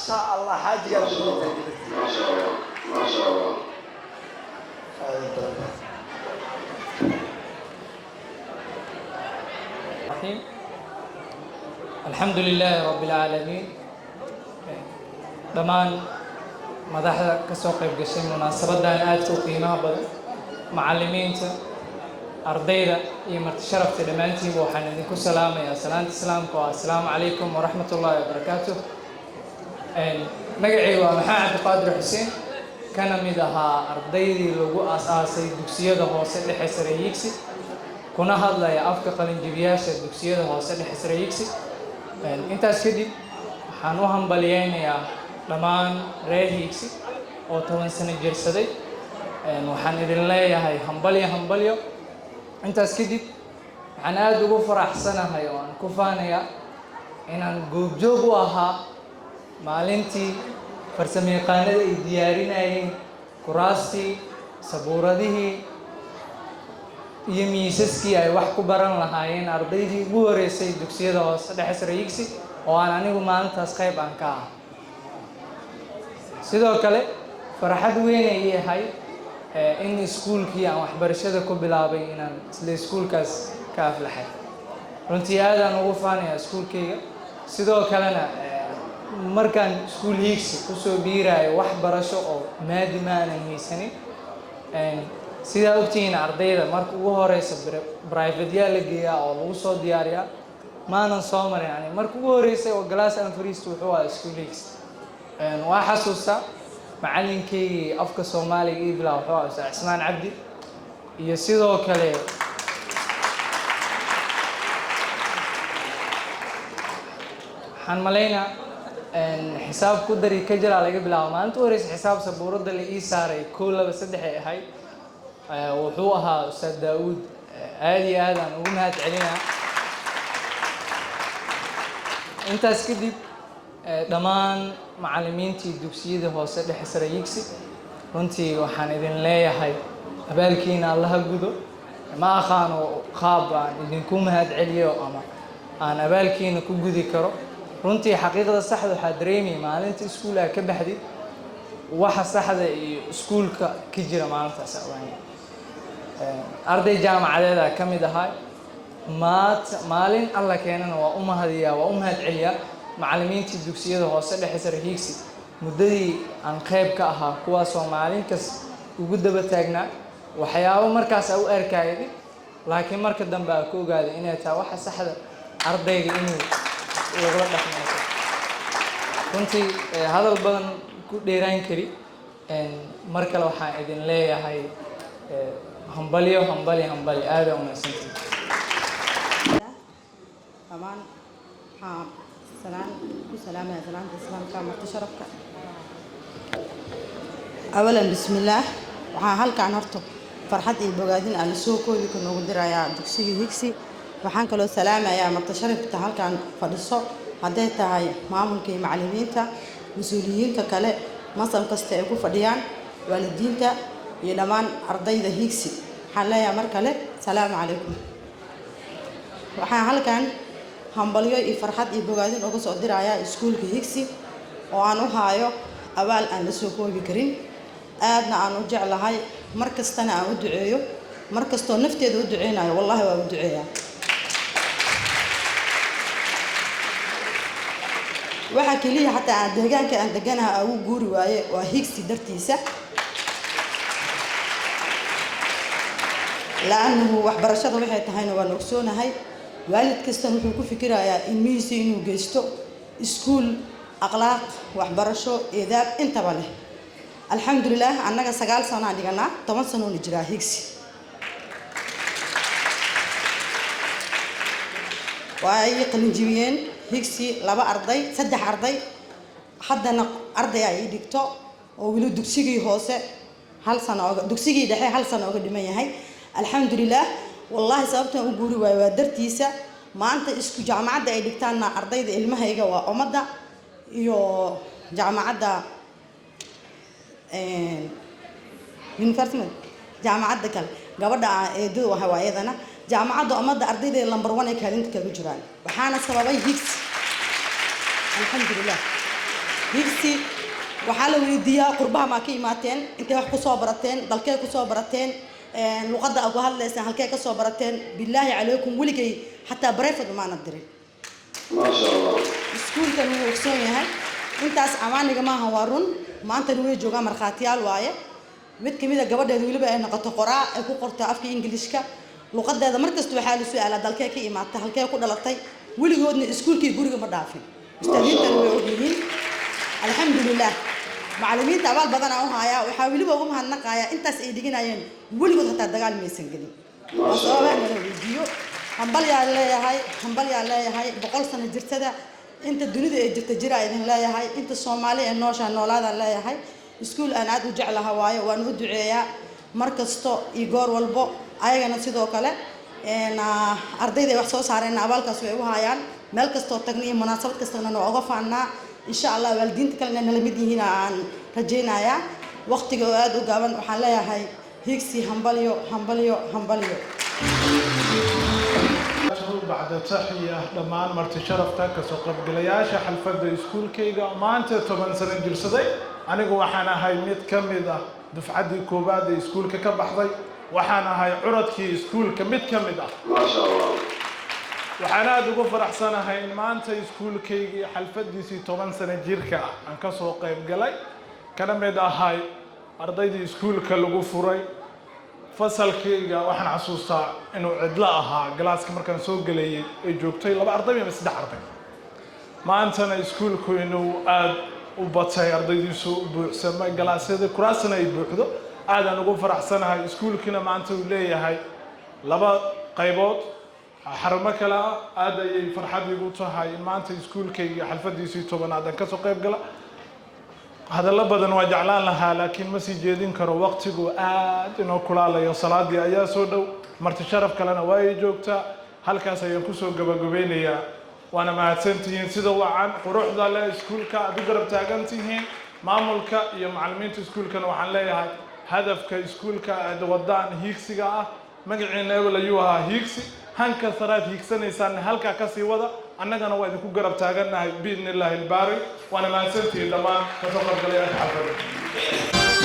شاء الله حاجة ما شاء الله ما شاء الله الحمد لله رب العالمين ضمان madaxda ka soo qayb gashay munaasabadan aadka u qiimaha badan macallimiinta ardayda iyo marti sharafta dhammaantiin waxaan idinku salaamayaa salaanta islaamka oo assalaamu calaykum waraxmatullaahi wabarakaatuh magacaygu waa maxamed cabdiqaadir xuseen kana mid ahaa ardaydii lagu aasaasay dugsiyada hoose dhexe sare yigsi kuna hadlaya afka qalinjibiyaasha dugsiyada hoose dhexe sare yigsi intaas kadib waxaan u hambaliyeynayaa dhammaan reer hiigsi oo 10 sano jirsaday waxaan idin leeyahay hambalyo intaas kadib waxaan aad ugu faraxsanahay oo aan ku faanayaa inaan goobjoog u ahaa maalintii farsamayaqaanada ay diyaarinayeen kuraastii sabuuradihii iyo miisaskii ay wax ku baran lahaayeen ardaydii ugu horeysay dugsiyada hoose dhexe sare yigsi oo aan anigu maalintaas qayb aan ka ahaa sidoo kale farxad weyn ay yahay in iskuulkii aan waxbarashada ku bilaabay inaan isla iskuulkaas ka aflaxay runtii aadaan ugu faanayaa iskuulkayga sidoo kalena markaan iskuul hiigsi kusoo biiraayo waxbarasho oo maadi maanan haysanin sidaa ogtihiin ardayda marka ugu horeysa brivateyaa la geeyaa oo lagu soo diyaariyaa maanan soo marin yani marka ugu horeysay oo galaas aan fariisto wuxuu ahaa iskuul hiigsi waa xasuustaa macalinkaygii afka soomaaliga ii bilaa wuxuu ahaa cismaan cabdi iyo sidoo kale waxaan malaynaa xisaab ku dari ka jiraa laga bilaabo maalinta u horeysa xisaab sabuuradda la ii saaray 1 2 3 ay ahayd wuxuu ahaa ustaad daawuud aad iyo aad aan ugu mahad celinaa intaas kadib dhammaan macallimiintii dugsiyada hoose dhexe sare yigsi runtii waxaan idin leeyahay abaalkiina allaha gudo ma aqaano qaab aan idinku mahad celiyo ama aan abaalkiina ku gudi karo runtii xaqiiqada saxda waxaa dareemay maalinta iskuulka ka baxday waxa saxda iyo iskuulka ka jira maalintaas ogaanay arday jaamacadeeda ka mid ahay maalin alla keenana waa u mahadiyaa waa u mahadceliyaa macallimiintii dugsiyada hoose dhexe sare Hiigsi muddadii aan qayb ka ahaa kuwaasoo maalin kas ugu daba taagnaa waxyaabo markaas u arkayay laakiin marka dambe aan ku ogaaday inay tahay waxa saxda ardayga inuu lagula dhaqmo runtii hadal badan ku dheeraan kari mar kale waxaan idin leeyahay hambalyo aad u wanaagsantii amaan سلام إسلامك مرتشرفك أولا بسم الله waxaan halkaan horto farxad iyo bogaadin aan soo koobi ku noogu dirayaa dugsiga Hiigsi waxaan kaloo salaamayaa martasharafta halkaan fadhiso haday tahay maamulka iyo macallimiinta mas'uuliyiinta kale masal kasta ay ku fadhiyaan waalidiinta iyo dhamaan ardayda Hiigsi waxaan leeyahay mar kale salaamu calaykum waxaan halkaan hambalyo iyo farxad iyo bogaadin uga soo dirayaa iskuulka Hiigsi oo aan u haayo abaal aan la soo koobi karin aadna aan u jeclahay mar kastana aan u duceeyo mar kasto nafteeda u duceynayo wallahi waa u duceeyaa waxa kaliya hatta aan deegaanka aan deganahay ugu guuri waaye waa Hiigsi dartiisa laannu waxbarashada waxay tahayna waan ogsoonahay waalid kasta wuxuu ku fikirayaa ilmihiisa inuu geysto iskuul akhlaaq waxbarasho eedaab intaba leh alxamdulillah annaga 9 sano aan dhiganaa 10 sano oo jiraa Hiigsi waay qalin jibiyeen Hiigsi 2 arday 3 arday haddana arday ay dhigto oo wili dugsigii hoose 1 sano dugsigii dhexe 1 sano uga dhiman yahay alxamdulillah wallahi sababtan u guuri waa dartiisa maanta isku jaamacada ay dhigtaana ardayda ilmahayga waa umada iyo jaamacada university jaamacada kale gabadha eedo waxa waayadana jaamacada umada ardayda number 1 ay kaalinta kaga jiraan waxaana sababay Hiigsi alxamdulillah Hiigsi waxa la weydiiyaa qurbaha ma ka imaateen intee wax ku soo barateen dalkee ku soo barateen luqadda ugu hadlaysan halkee ka soo barateen billahi calaykum waligay hatta bareefad ma nadirin ما شاء الله iskuulkan uu ogsoon yahay intaas amaaniga ma aha warun maanta way joogaa marxaatiyaal waaye mid kamida gabadheedu waliba ay noqoto qoraa ay ku qorto afka Ingiriiska luqadeeda markasta waxa la su'aalaa dalkee ka imaatay halkee ku dhalatay waligoodna iskuulkii guriga ma dhaafin ustaadiintan way ogyihiin alxamdulillah macallimiinta abaal badan aan u hayaa waxa waliba ugu mahadnaqayaa intaas ay dhiganayeen waligood hataa dagaal maysan gelin sababta la weydiiyo hambal yaa leeyahay 100 sano jirtada inta dunida ay jirta jira idin leeyahay inta Soomaali ee noolaada leeyahay iskuul aan aad u jeclahay waayo waan u duceeyaa mar kasto iyo goor walbo ayagana sidoo kale ardayda wax soo saareen abaalkaas way u hayaan meel kasto tagniyo munaasabad kastana noo uga faanaa insha Allah waalidiinta kalena nala mid yihiin aan rajeynayaa waqtiga oo aad u gaaban waxaan leeyahay Hiigsi hambalyo بعد تحية دمان مرت شرفتا كسوق بقلياشة حلفة سكول كيجا ما أنت طبعا سنة جلسدي أنا جو وحنا هاي ميت كمدة دفعتي كوباد سكول كبحضي وحنا هاي عرض كي سكول كميت كمدة ما شاء الله وحنا دقوا فرح سنة هاي ما أنت سكول كيجي حلفة دي سي طبعا سنة جيركا عن كسوق بقلي كلام مدا هاي أرضي دي سكول كلجو فري fasalkayga waxaan xasuustaa inuu cidla ahaa galaaska markaan soo galay ay joogtay 2 arday ama 3 arday maantana iskuulku inuu aad u batay ardaydiisu buuxsamay galaasyada kuraasna ay buuxdo aad aan ugu faraxsanahay iskuulkina maanta uu leeyahay 2 qaybood xarumo kala aad ay farxad igu tahay maanta iskuulkayga xalfadiisii 10aad aan ka soo qayb gala هذا لبدن وجعلان لها لكن مسي جيدين كرو وقتكو آد إنه كلا يا صلاة دي أيا سودو مرت شرف كلنا واي جوكتا هل كاس ينكسو جبجبينيا وأنا مع سنتين سيدو وعن قروح ذا لا سكول كا بقرب تاجنتين معمول كا يا معلمين سكول كانوا وحن لا هدف كسكول كا ودان هيكسي جا مجرين ولا يوها هيكسي هن كثرات هيكسن إنسان هل كا كسي وضع annagana waa idinku garab taagannahay biidni illaahi ilbaari waana mahadsantihiin dhammaan kasoo qaybgalayaasha xafladda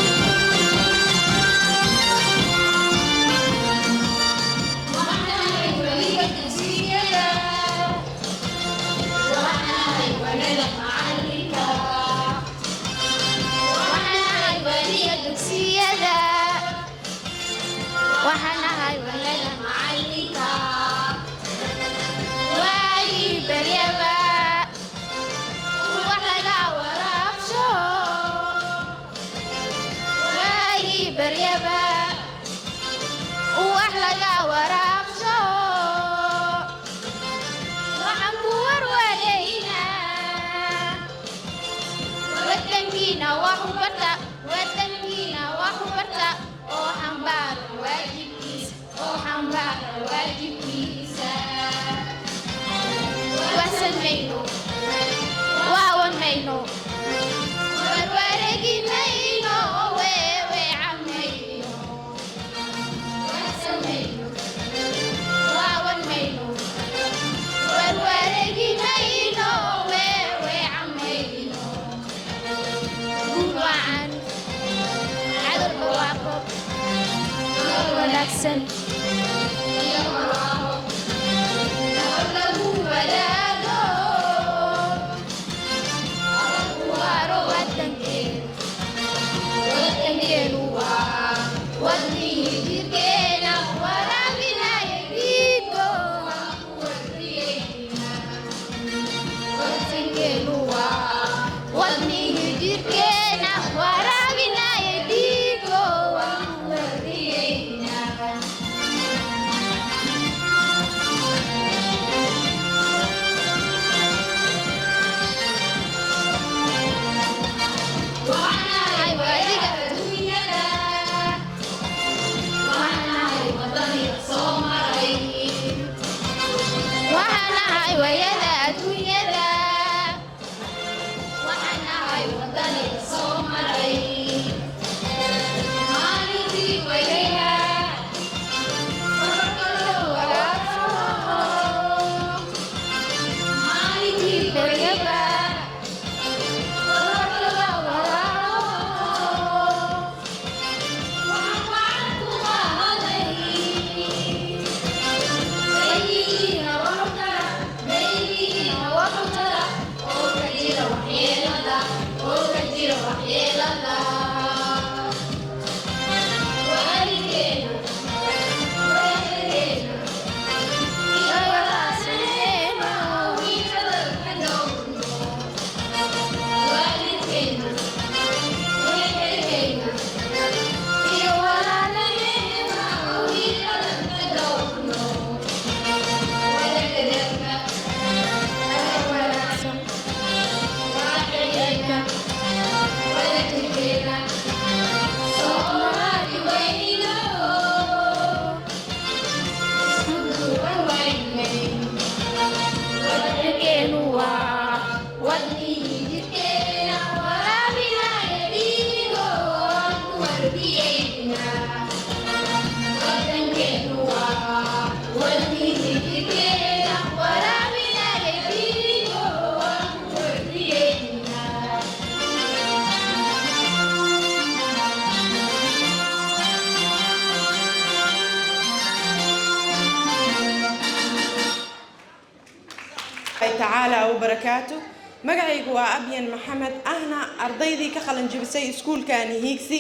تعالى وبركاته magacaygu waa Abyan Maxamed ahna ardaydii ka qalan jabisay iskuulkan Hiigsi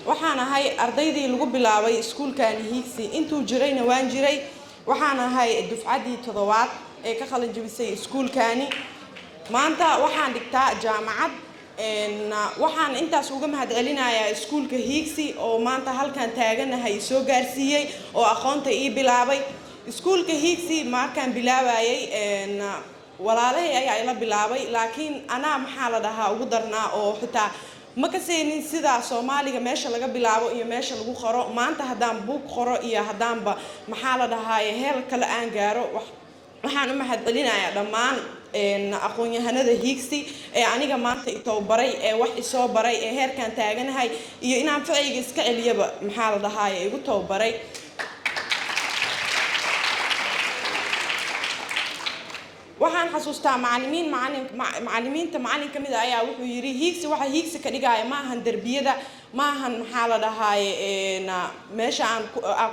waxaan ahay ardaydii lagu bilaabay iskuulkan Hiigsi intuu jirayna waan jiray waxaan ahay dufcadii 7aad ee ka qalan jabisay iskuulkani maanta waxaan dhigtaa jaamacad waxaan intaas uga mahadcelinayaa iskuulka Hiigsi oo maanta halkan taaganahay soo gaarsiiyay oo aqoonta ii bilaabay iskuulka Hiigsi markaan bilaabayay walaalahay ayaa ila bilaabay laakiin ana maxaa la dhahaa ugu darnaa oo xitaa ma ka seenin sida Soomaaliga meesha laga bilaabo iyo meesha lagu qoro maanta hadaan buug qoro iyo hadaanba maxaa la dhahaa heer kale aan gaaro waxaan u mahadcelinayaa dhammaan aqoon-yahanada hiigsi ee aniga maanta i tababaray ee wax i soo baray ee heerkan taaganahay iyo inaan ficayga iska celiyaba maxaa la dhahaye igu tababaray waxaan xasuustaa macallimiinta macallin ka mid ah ayaa wuxuu yiri hiigsi waxa hiigsi ka dhigaya ma ahan darbiyada ma ahan maxaa la dhahaye meesha aan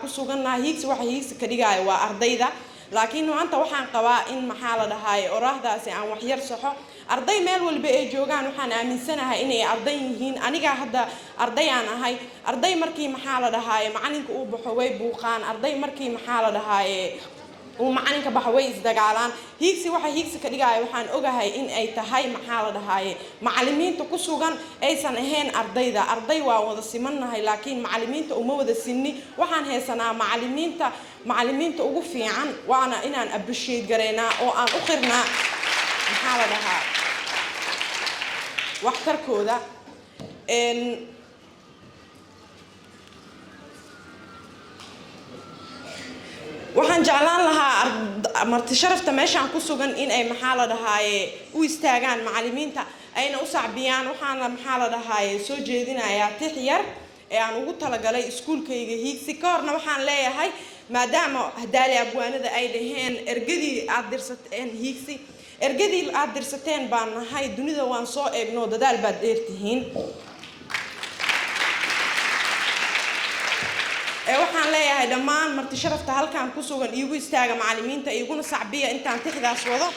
ku sugannahay hiigsi waxa hiigsi ka dhigaya waa ardayda laakiin maanta waxaan qabaa in maxaa la dhahaye oraahdaasi aan wax yar saxo arday meel walba ay joogaan waxaan aaminsanahay inay arday yihiin aniga hadda arday aan ahay arday markii maxaa la dhahaye macallinka uu baxo way buuqaan arday markii maxaa la dhahaye uu macalinka baxa way isdagaalaan hiigsi waxa hiigsi ka dhigaya waxaan ogahay in ay tahay maxaa la dhahaye macallimiinta ku sugan aysan ahayn ardayda arday waa wada simannahay laakiin macallimiinta uma wada sinni waxaan haysanaa macallimiinta ugu fiican waana inaan appreciate gareynaa oo aan u qirnaa maxaa la dhahaa waxtarkooda waxaan jeclaan lahaa marti sharafta meeshaan ku sugan in ay maxaa la dhahaye u istaagaan macallimiinta ayna u sacbiyaan waxaana maxaa la dhahaye soo jeedinayaa tix yar ee aan ugu talagalay iskuulkayga hiigsi ka horna waxaan leeyahay maadaama hadaali abwaanada ay dhaheen ergadii aad dirsateen hiigsi ergadii aad dirsateen baan nahay dunida waan soo eegno dadaal baad dheertihiin waxaan leeyahay dhammaan marti sharafta halkaan ku sugan iigu istaaga macallimiinta iguna sacbiya intaan tixdaas wado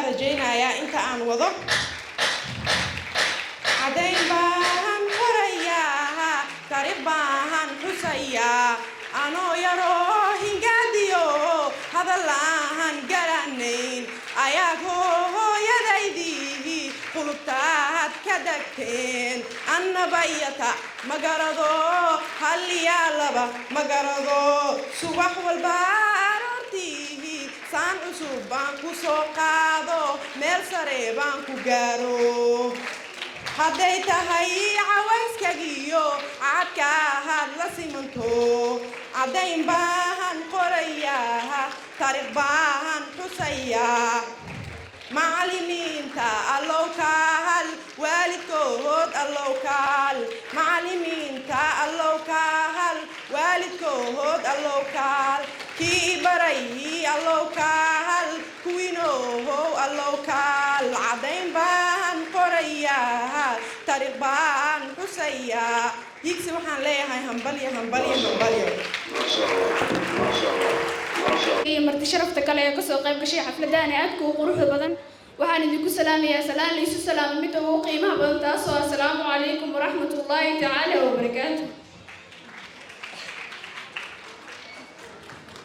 rajaynayaa inta aan wado cadayn baan qorayaa taariikh baan xusayaa anoo yaroo hingaadiyo hadal aan garanayn ayaad hooyadaydii qulubtaad ka dagteen annabayata magarado hal iyo laba magarado subax walba saan cusub baan ku soo qaado meel sare baan ku gaaro hadday tahay cawayskagiyo cadka ahaad la simanto cadayn baan qorayaa taariikh baan xusayaa macallimiinta allow kaal waalidkood allow kaal macallimiinta allow kaal waalidkood allow kaal kii baray allow kaal kuwiinoohow allow kaal cadayn baan qorayaa taariikh baan xusayaa hiigsi waxaan leeyahay hambalyo marti sharafta kale ee kasoo qayb gashay xafladaan aadka u quruxda badan waxaan idinku salaamayaa salaan laysu salaamo mid ugu qiimaha badan taasoo assalaamu calaykum waraxmatullaahi tacaala wabarakaatu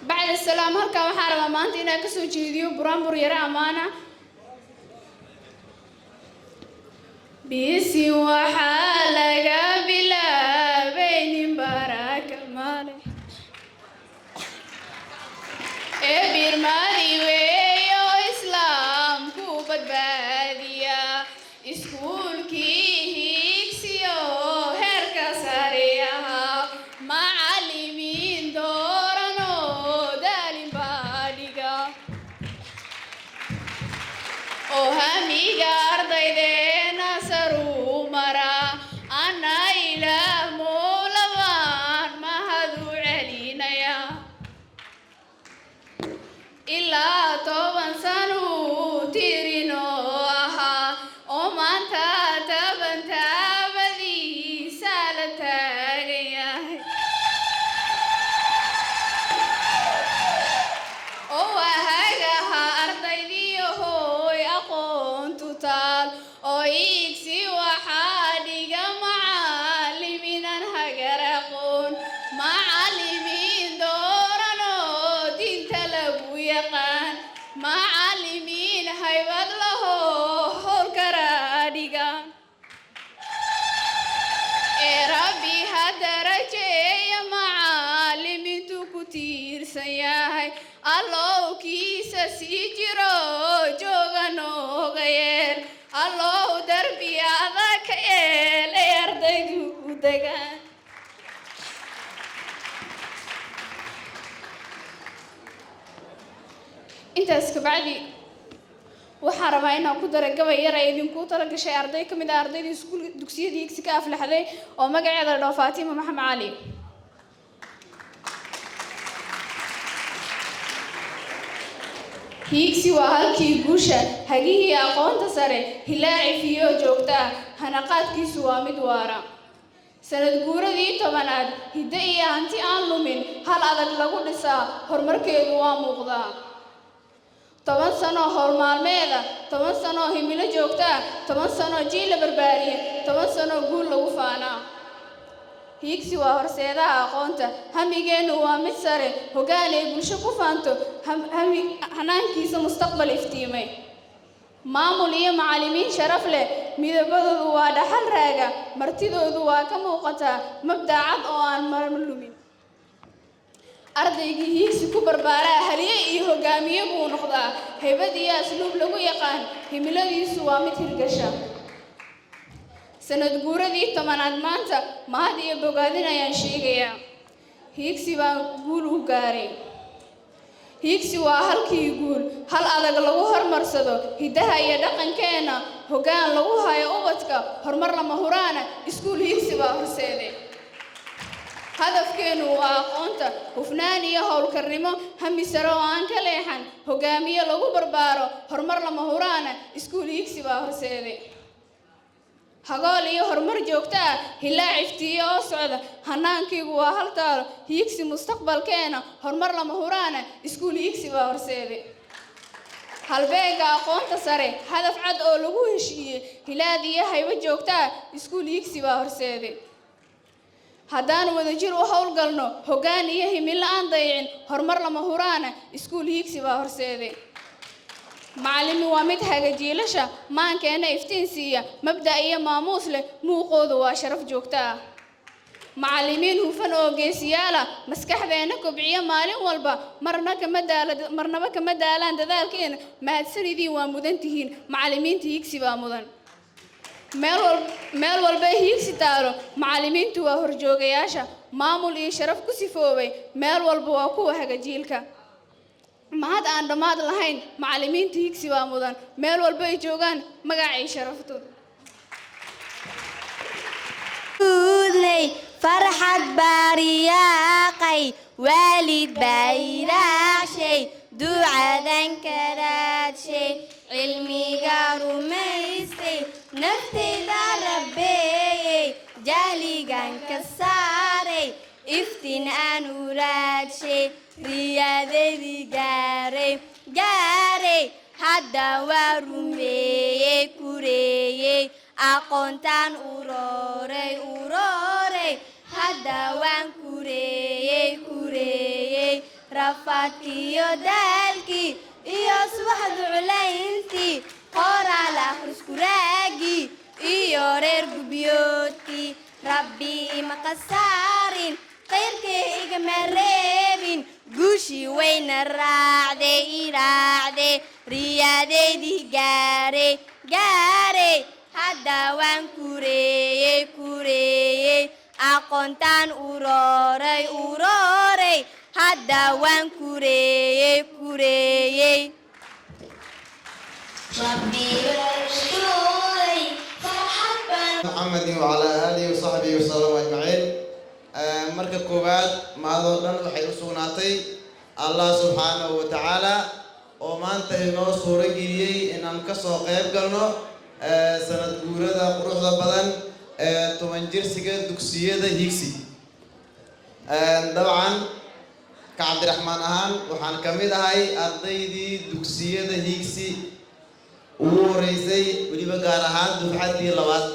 bacda salaam halkaa waxaan rabaa maanta inaan kasoo jeediyo buraanbur yare ammaana bisi waxaa laga bilaabay nin baraka male birmadi weeyo islaamku badbaadiya iskuulkii hiigsiyo heerka sare ahaa macallimiin dooranoo daalin baadhiga oo hamiga ardaydeena saruu mara ana ilaah moolabaan mahadu celinaya ilaa 10 sano tirinoo ahaa oo maanta tabantaabadiisa la taagan yahay oo wahagaha ardaydiyo hooy aqoontu taal oo iigsi waxaa dhiga macallimiinan hagar aqoon macallimiin dooranoo dhisan yahay allow kiisa sii jiro jooga nooga yeel allow darbiyada ka eelay ardaydu u degaan intaas kabacdi waxaan rabaa inaan ku daro gabay yar ay idinku tala gashay arday ka mid ah ardaydii iskuulka dugsiyada Higsi ka aflaxday oo magaceeda la dhaho Fatima Maxamed Cali Higsi waa halkii guusha hagihii aqoonta sare hilaaci fiyo joogta hanaqaadkiisu waa mid waara sanad guuradii 10aad hidde iyo hanti aan lumin hal adag lagu dhisaa horumarkeedu waa muuqdaa 10 sano hormaalmeeda 10 sano himilo joogta 10 sano jiil barbaariye 10 sano guul lagu faanaa Higsi waa horseedaha aqoonta hamigeenu waa mid sare hoggaan ay bulsho ku faanto hanaankiisa mustaqbal iftiimay maamul iyo macallimiin sharaf leh midabadoodu waa dhaxal raaga martidoodu waa ka muuqataa mabda cad oo aan marlumin ardaygii Higsi ku barbaaraa haliye iyo hogaamiye buu noqdaa haybad iyo asluub lagu yaqaan himiladiisu waa mid hirgasha sanad guuradii 10aad maanta mahad iyo bogaadin ayaan sheegayaa Higsi baa guul u gaaray Higsi waa halkii guul hal adag lagu hormarsado hidaha iyo dhaqankeena hoggaan lagu hayo ubadka horumar lama huraana iskuul Higsi baa horseeday hadafkeenu waa aqoonta hufnaan iyo howlkarnimo hami sare oo aan ka leexan hogaamiye lagu barbaaro horumar lama huraana iskuul Higsi baa horseeday hagool iyo horumar joogta ah hilaac iftiyo oo socda hanaankaygu waa hal taalo Higsi mustaqbalkeena horumar lama huraana iskuul Higsi baa horseeday halbeega aqoonta sare hadaf cad oo lagu heshiiyey hilaad iyo haybo joogta ah iskuul Higsi baa horseeday haddaan wadajir u howlgalno hoggaan iyo himilo aan dayicin horumar lama huraana iskuul Higsi baa horseeday macallimi waa mid hagajiilasha maankeena iftiin siiya mabda iyo maamuus leh muuqoodu waa sharaf joogta ah macallimiin hufan oo geesiyaala maskaxdeena kobciya maalin walba marnaba kama daalaan dadaalkeena mahadsanidii waa mudan tihiin macallimiinta Higsi baa mudan meel walba Higsi taalo macallimiintu waa horjoogayaasha maamul iyo sharaf ku sifoobay meel walba waa kuwa hagajiilka mahad aan dhammaad lahayn macallimiinta Higsi baa mudan meel walba ay joogaan magacay sharaftu farxad baariyaaqay waalid bayraashay ducadan karaadshay cilmiga rumaystay naftayda rabbeeyey jahligan ka saaray iftiin aan uraadshay riyaadadii gaaray hadda waa rumeeyey kureeyey aqoontaan uroray hadda waan kureeyey rafaadkiyo daalkii iyo subaxdu culayntii qoraal akhrisku raagii iyo reer gubyoodkii rabbi ima qasaarin khayrkee igama reebin guushii wayna raacday riyaadeydii gaaray hadda waan kureeyey aqoontaan uroray hadda waan kureeyey محمد وعلى آله وصحبه وسلم أجمعين marka koowaad maadoo dhan waxay u sugnaatay Allah subhanahu wa ta'ala oo maanta inoo suura geliyay inaan ka soo qayb galno sanad guurada quruxda badan ee 10 jirsiga dugsiyada Higsi dabcan ka Cabdiraxmaan ahaan waxaan kamid ahay ardaydii dugsiyada Higsi ugu horeysay waliba gaar ahaan dufcadii labaad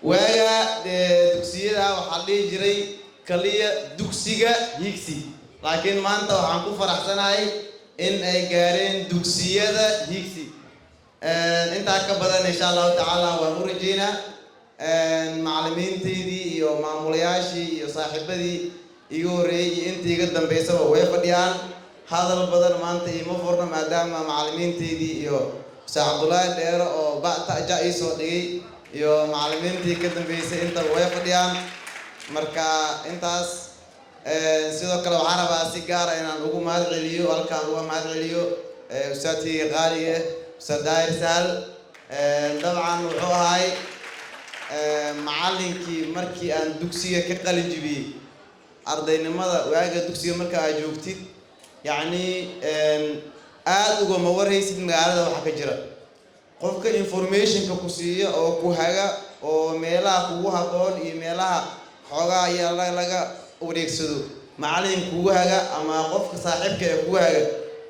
waaga dugsiyada waxaa dhihi jiray kaliya dugsiga Higsi laakiin maanta waxaan ku faraxsanahay in ay gaareen dugsiyada Higsi intaa ka badan insha Allah taala waan u rajeynaa macallimiinteedii iyo iyo maamulayaashii iyo saaxiibadii iga horreeyey iyo intii iga dambaysaba way fadhiyaan hadal badan maanta iima furno maadaama macallimiinteydii iyo Ustaad Cabdullaahi Dheere oo ba'ta ii soo dhigay iyo macallimiintii ka dambeysay intaba way fadhiyaan marka intaas sidoo kale waxaan rabaa si gaar ah inaan ugu mahad celiyo halkaan uga mahad celiyo ustaadkii qaaliga Ustaad Daahir Sahal dabcan wuxuu ahay macallinkii markii aan dugsiga ka qalin jibiyey ardaynimada waaga dugsiga marka aad joogtid yacni aad ugama warhaysid magaalada waxa ka jira qofka informationka ku siiya oo ku haga oo meelaha kugu habboon iyo meelaha xoogaa ayaa laga wareegsado macallin kugu haga ama qofka saaxiibka ee kugu haga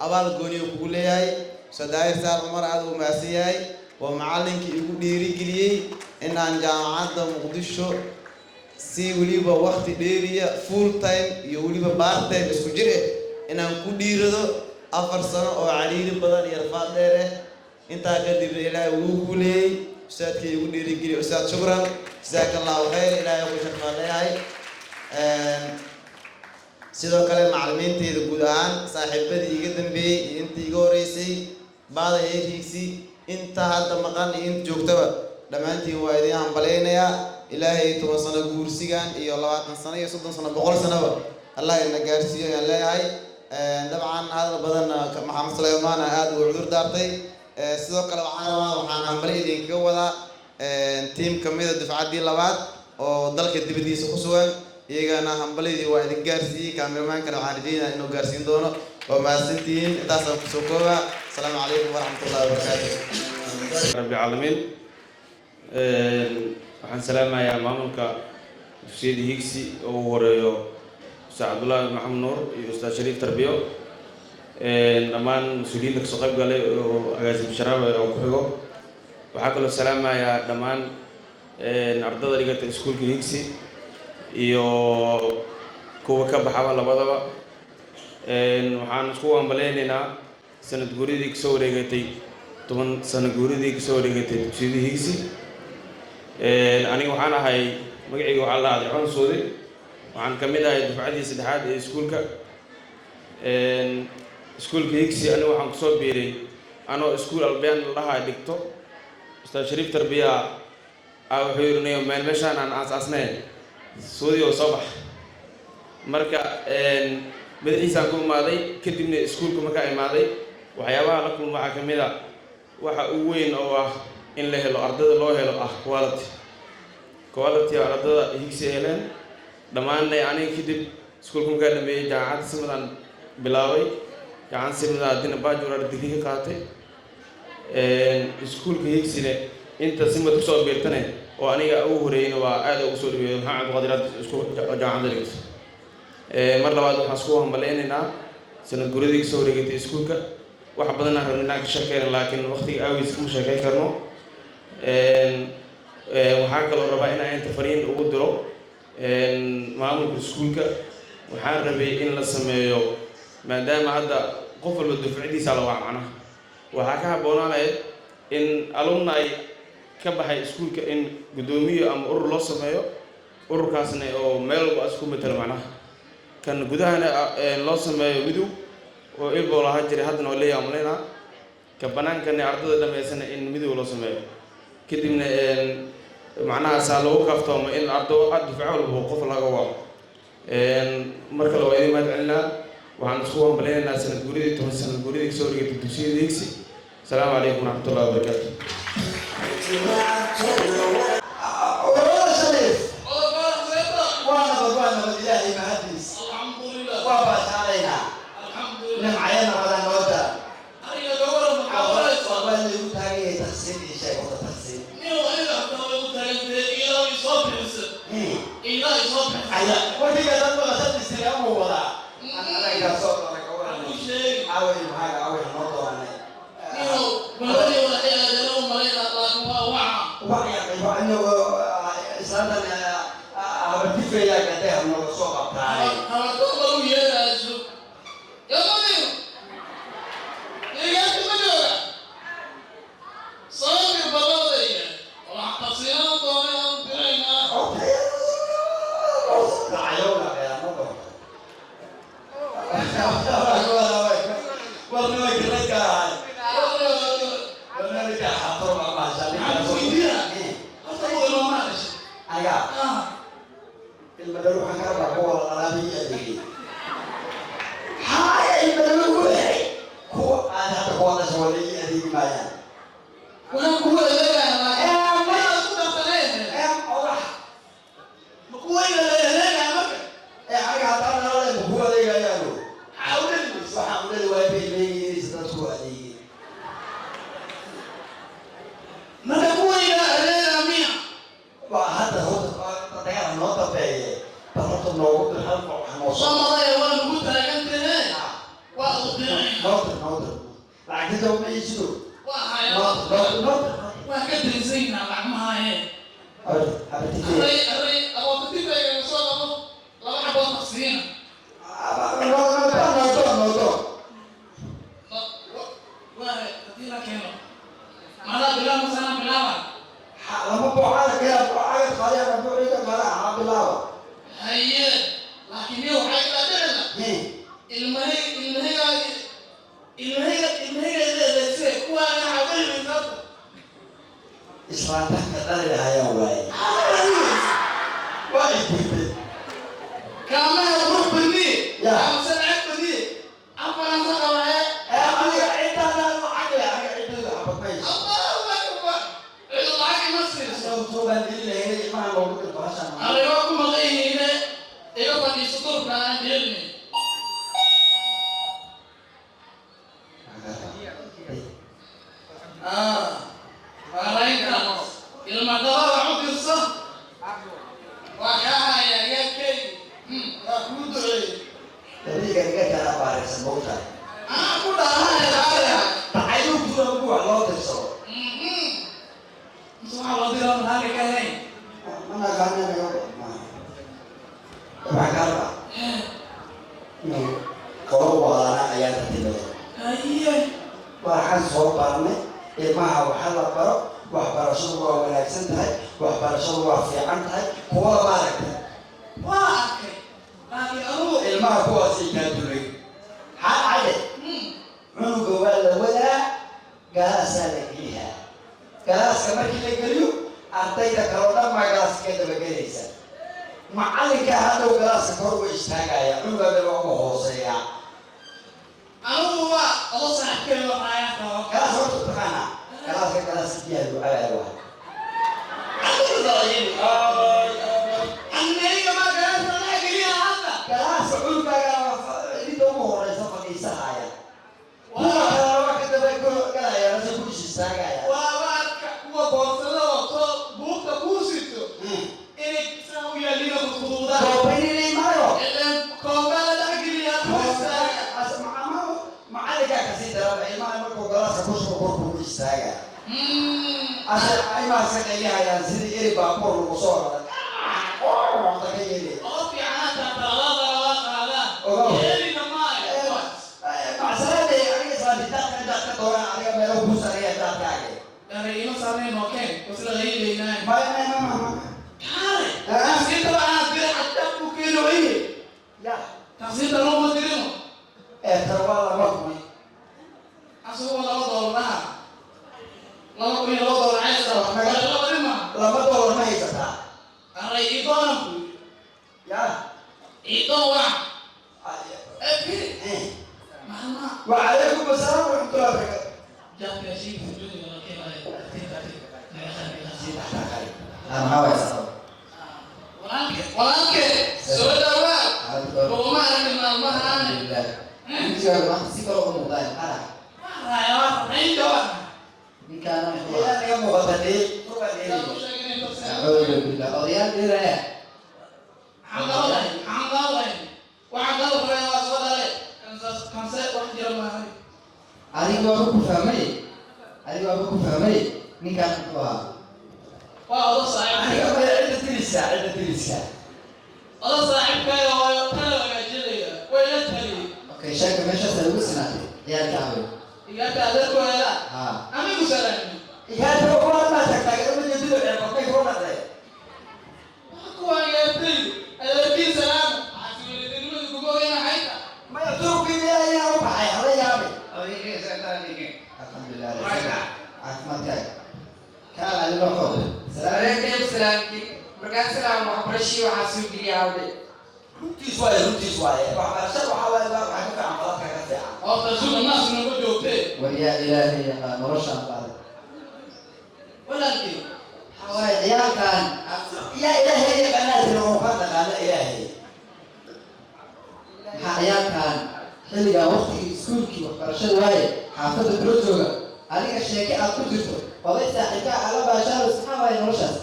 abaal gooni uu kugu leeyahay Ustaad Daahir Sahal mar aad u mahadsan yahay waa macallinkii igu dhiirigeliyey in aan jaamacadda Muqdisho si weliba waqti dheeriya full time iyo weliba part time isku jir inaan ku dhiirado 4 sano oo cariiri badan iyo rafaad dheer intaa kadib ilaahay wuu ku leeyay ustaadkii igu dhiirigeliyey Ustaad shukran jazaakallahu khayr ilaahay ku shaqaaleeyay sidoo kale macallimiinteeda guud ahaan saaxiibadii iga dambeeyey iyo intii iga horeysay baada heerkiisii inta hadda maqan iyo inta joogtaba dhammaantiin waa idin hambaleynayaa ilaahay 10 sano guursigan iyo 20 sano iyo 30 sano 100 sanoba Allah ina gaarsiiyo ayaan leeyahay dabcan hadal badan Maxamed Suleymaan aad u cudur daartay sidoo kale waxaan hambalay idinkaga wadaa team kamida dufcadii labaad oo dalka dibadiisa ku sugan iyagana hambaladii waa idin gaarsiiyey kaameramankan waxaan rajaynayaa inuu gaarsiin doono waa mahadsantihiin intaasaan kusoo kooba asalaamu calaykum waraxmatullahi wabarakaatu rabbi caalamiin waxaan salaamayaa maamulka dugsiyada Higsi oo ugu horeeyo Ustaad Cabdullaahi Maxamed Nuur iyo Ustaad Shariif Tarbiyo dhammaan mas-uuliyiinta kasoo qayb galay oo agaasim sharaab oo ku xigo waxaa kaloo salaamayaa dhammaan ardada dhigata iskuulka Higsi iyo kuwa ka baxaba labadaba waxaan isku hambaleynaynaa sanad guuridii kasoo wareegatay 10 sano guuridii kasoo wareegatay dugsiyada Higsi aniga waxaan ahay magacayga waxaa la Cabdiraxmaan Soode waxaan ka mid ahay dufcadii saddexaad ee iskuulka Higsi aniga waxaan kusoo biiray anoo iskuul Albaan lahaa dhigto Ustaad Shariif Tarbiya wuxuu yirinayo meel meeshaan aan aasaasnay Soodi oo soo bax marka madaxiisaan ku imaaday kadibna iskuulka markaa imaaday waxyaabaha la kulma waxaa ka mid ah waxa ugu weyn oo ah in la helo ardada loo helo quality ardada Higsi heleen dhammaan aniga kadib iskuulka markaa dhameeyay jaamacadda Simadaan bilaabay jaamacadda Simadaan dina bachelor degree ka qaatay iskuulka Higsina inta Simad kusoo beertanay oo aniga ugu horeeyay waa aad ugu soo dhaweeyay Maxamed Qadiraad isku jaamacadda dhigtay mar labaad waxaan isku hambaleynaynaa sanad guuridii soo wareegatay iskuulka wax badan aan rabnaa ka shaqeyn laakiin waqtiga aawis kuma shaqeyn karno waxaan kaloo rabaa inaan inta fariin ugu diro maamulka iskuulka waxaan rabay in la sameeyo maadaama hadda qof walba dufcadiisa la waa macnaha waxaa ka habboonaanaya in alumni ka baxay iskuulka in gudoomiye ama urur loo sameeyo ururkaasna oo meel walba isku matalo macnaha kan gudahana loo sameeyo midow oo ilbo lahaa jiray haddana oo leeyahay amleena ka banaankana ardada dhameysana in midow loo sameeyo kadibna macnaha saa lagu kaftoomo in ardo aad dufco walba qof laga waco marka la weydiin mahad celinaa waxaan isku hambaleynaynaa sanad guuridii 10 sanad guuridii kasoo wareegatay dugsiyada Higsi asalaamu calaykum waraxmatullahi wabarakaatu المدلو حكرا هو الغلابي أدري هاي المدلو هو أنا هذا هو الزولي أدري ما يعني وأنا هو اللي أنا ما أقول أصلاً الله بقول لا ما أنا هذا أنا هو اللي يعمله حاول حاول الواجب اللي يستطيع عليه ما تقول لا مين وهذا هو تغير النقطة في تحط النقطة الحرف وحنوصل ما ضايع ولا نقول ترى كنت هنا نقطة بعد كده ما يجوا نقطة وهكذا زينا مع ما هي أري أبغى تدي في صوت لا حبوا تقصينا ماذا بلا مثلا بلاوة لما بوعد كده بوعد خليه بقول لك ما بلاوة هي لكن يو حاجة تانية المهية ده سيء وأنا حاول من ذاته إسرائيل كذا لها يا واي واي كمان يروح بني يا مسلم بني أما أنا سكوا هاي أنا waxaan soo baarnay ilmaha waxa la baro waxbarashadu waa wanaagsan tahay waxbarashadu waa fiican tahay kuwa baaragtay waa arkay laakiin anugu ilmaha kuwaasay kaa dulay maxaa cade cunuga waa la wadaa galaasaa la geliyaa galaaska markii la geliyo ardayda kaloo dhan maa galaaska ka dabagelaysa macallinka hadhow galaaska kor uga istaagaya cunugaada waa uga hooseeyaa أنا هو أوصل كل وقاية كلاس وقت تقنا كلاس جياد وعلى الواحد أنا ما كلاس ولا كليه هذا كلاس علوم اللي دومه رئيس فقيه سهايا ولا وقت تبقى كلا يا رجل كل شيء سهايا وهو بوصله بوك بوسيتو إنك تسوي اللي نقوله ده بيني ما يو كمبلا ده كليه معلقة كثيرة ربعي ما يمرقوا قراسة كشف وقرقوا إستاجا أصل أي ما سكيها يا زيد إيري بابور وصورة أوفي عنا تبلا إيري نماي مع سلامة أنا سلامة تاكل تاكل دوران عليها ملو بوسرية تاكل يعني إنه سامي مكان وصل غيري لينا ما أنا سيد طبعا أنا حتى بكيلو إيه لا تحسين لو ما تريمه ترى والله مطمئن أسوأ لو دورنا لو كنا لو دورنا عايزة لما دورنا ما يزتا أنا إيطان يا إيطان واحد إيه مهما وعليكم السلام ورحمة الله وبركاته جاب يا شيخ في الدنيا أنا هاوي سلام ولكن سؤال أول هو ما أعرف من المهان Jangan masih kalau kamu tanya, arah. Arah, ini doang. Di kanan itu. Iya, dia mau baca di, coba di. Oh, bila kalian dia ya. Anggal. Wahgal berapa saudara? Kansel wah Jerman. Ari gua aku family. Ini kan tua. Wah, Allah saya. Ada tulis ya. Allah saya kayak kalau jadi, wajah tadi. كيشاك ماشي سلوك سنتي يا كامل يا كامل ولا أنا مسلم يا ترى ما تحتاج من يدل على ما يكون هذا أكو يا ترى الذي سلام عشان يدل من كوكو يا حيتا ما يترك يا ربع يا ريابي أوكي الحمد لله أحمد كان على الوقت سلام عليكم سلام بركات سلام وحبرشي وحس sii geliyaa runtiis waaye waxbarashada waxaa waaye waa ka fiican qaladka ka fiican horta suuqa naas nagu joogtee wariyaa ilaahay yaqaan noloshaan qaaday walaalkii waxaa waaye ciyaalkan yaa ilaahay yaqaanaasina oo ka dhaqaana ilaahay maxaa ciyaalkan xilligan waqtigii iskuulkii waxbarashada waaye xaafadda kula jooga adiga sheeke aad ku jirto oday saaxiibkaa ala baashaalo maxaa waaye noloshaas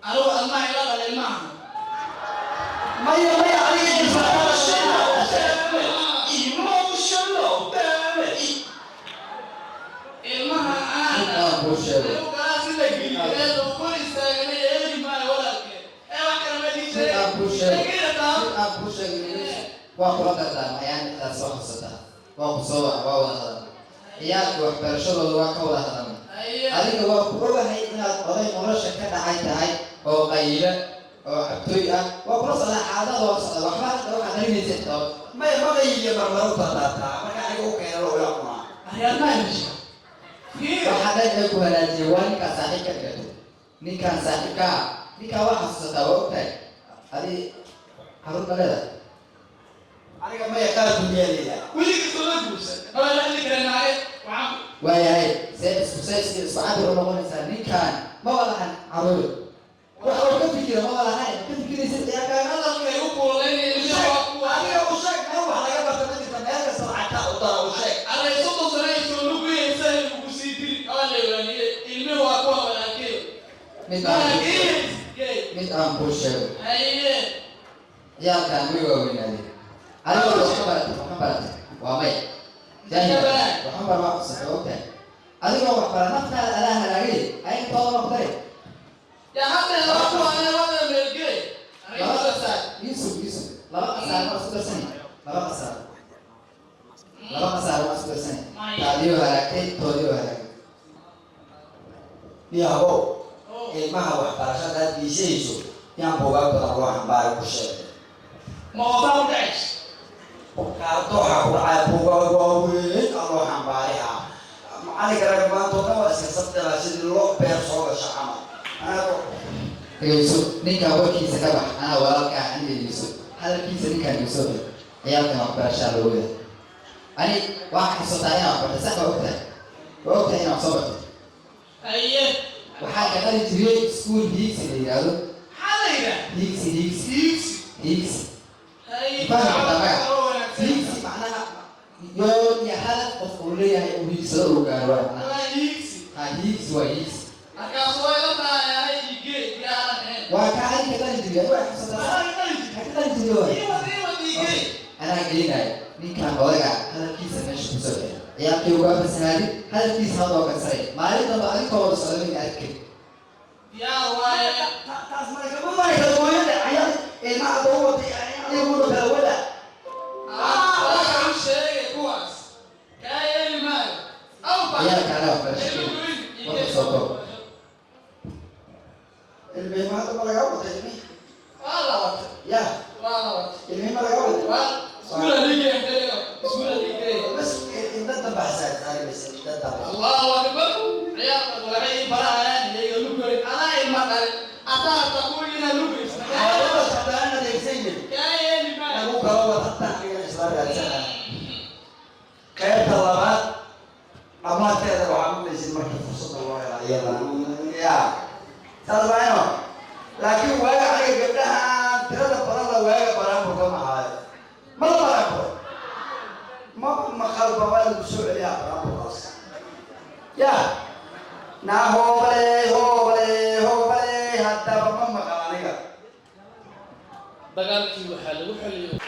anigu almaha ila dhalay maaha maya adiga emotional damage ilmaha aan galaas la geliyo ee uu ku istaagay eegi maayo walaalkeen ee wax kale ma diisay waa kula dardaarmayaan intaad soo xasuusataa waa ku soo waa wada hadal ciyaalka waxbarashadooda waa ka wada hadalnay adiga waa ku ogahay inaad oday nolosha ka dhacay tahay oo qayla oo cabtooy ah waa kula socdaa xaaladoo socda waxba hadda waxaad qarinaysa xitaa magayiyo marmaro u tadaataa marka aniga u keeno loo ila cunaa waxaa dhan ee ku halaajiyay waa ninkaan saaxiibka dhigato ninkaan saaxiibka ah ninkaan waa xasuusataa waa ogtahay adi harun dhaleda aniga maya qaar bunyeelaya weliga soo guursan oo la heli karnaaye waayahay isku cabir u noqonaysaa ninkaan ma walahan caruur waxa uu ka fikira ma walahan ka fikiraysa ciyaalkaan hadalkay u kuulaynaysa adiga u sheeg meel wax laga barta ma jirta meel kasta lacagta u dara u sheeg aday soddon sano ay soo luguyaysa ugu sii diri ala leeyahay ilmi waa kuwa walaalkeen mid aan kuu sheego haye ciyaalkaan way waaweynaaday adiga waxaan baratay waa may waxaan baraa saxo ogtahay adigoo wax bara naftaada adaa halaagay ayay tooda noqday ya hadda laba kuwaane wada meelgey yusuf laba qasaar waa isku darsani laba qasaar waa isku darsani taadiyo halaagtay toodiyo halaagay niyahow ilmaha waxbarashada aad geysayso yaan buugaag badan loo xambaari ku sheegay moodaa u dhacaysa kaarto waxaa ku dhacay buugaag waaweyn aan loo xambaari ah macalinka rag maanta oo dhan waa iska sabtela sidii loo beer soo gasho camal dhegeyso ninkaan warkiisa ka bax anaa walaalkaa an dhegeyso hadalkiisa ninkaan dhegeyso ciyaalkan waxbarashaa loo wada ani waxaa xasuutaa inaan waxbartay sax waa ogtahay inaan soo bartay haye waxaa ka qali jiriyey iskuul hiigsi la yidhaahdo maxaa la yidhaha hiigsi haye hiigsi macnaha yool iyo hadaf qof uu leeyahay uu hiigsado uu gaaro waa macnaha hiigsi waa hiigsi markaas way la tahay igee yaalan waa ka ani ka qali jiriyay waa xasuutaa ka qali jiriyay anaa geynayo ninkaan odaga hadalkiisa meesha ku soo dhexay ciyaalkii uga fasahaadin hadalkiisa hadoo kansaray maalin damba adinkoo wada socda min arkay yaa waaye taas marka hooyada cayaal ilmaha doo watay ayaguuna kala wada waxaan sheegay kuwaas kaa yeeli maayo ciyaalkaana waxbarashada warka soo koob ilmihima hadda ma lagaa watay ilmihi waa la watay ya waa la watay ilmihima lagaa watay iskuula ligay bas inta baxsaa taaribaysa inta allahu akbar ciyaalka waxay barayaan iyaga lugay anaa ilma dhalay ataa takuina lugay qaybta labaad dhammaanteeda waxaa malaysid marka fursada loo hela iyadana ya saas maayno laakiin waaga aniga gabdhaha tirada badan la waaga baraanburka mahaayo ma la baraanburo ma maqalba waa lagu soo celiyaa baraanburkaas ya naa hoobale haddaba ma maqal aniga dagaalkii waxaa lagu xaliyay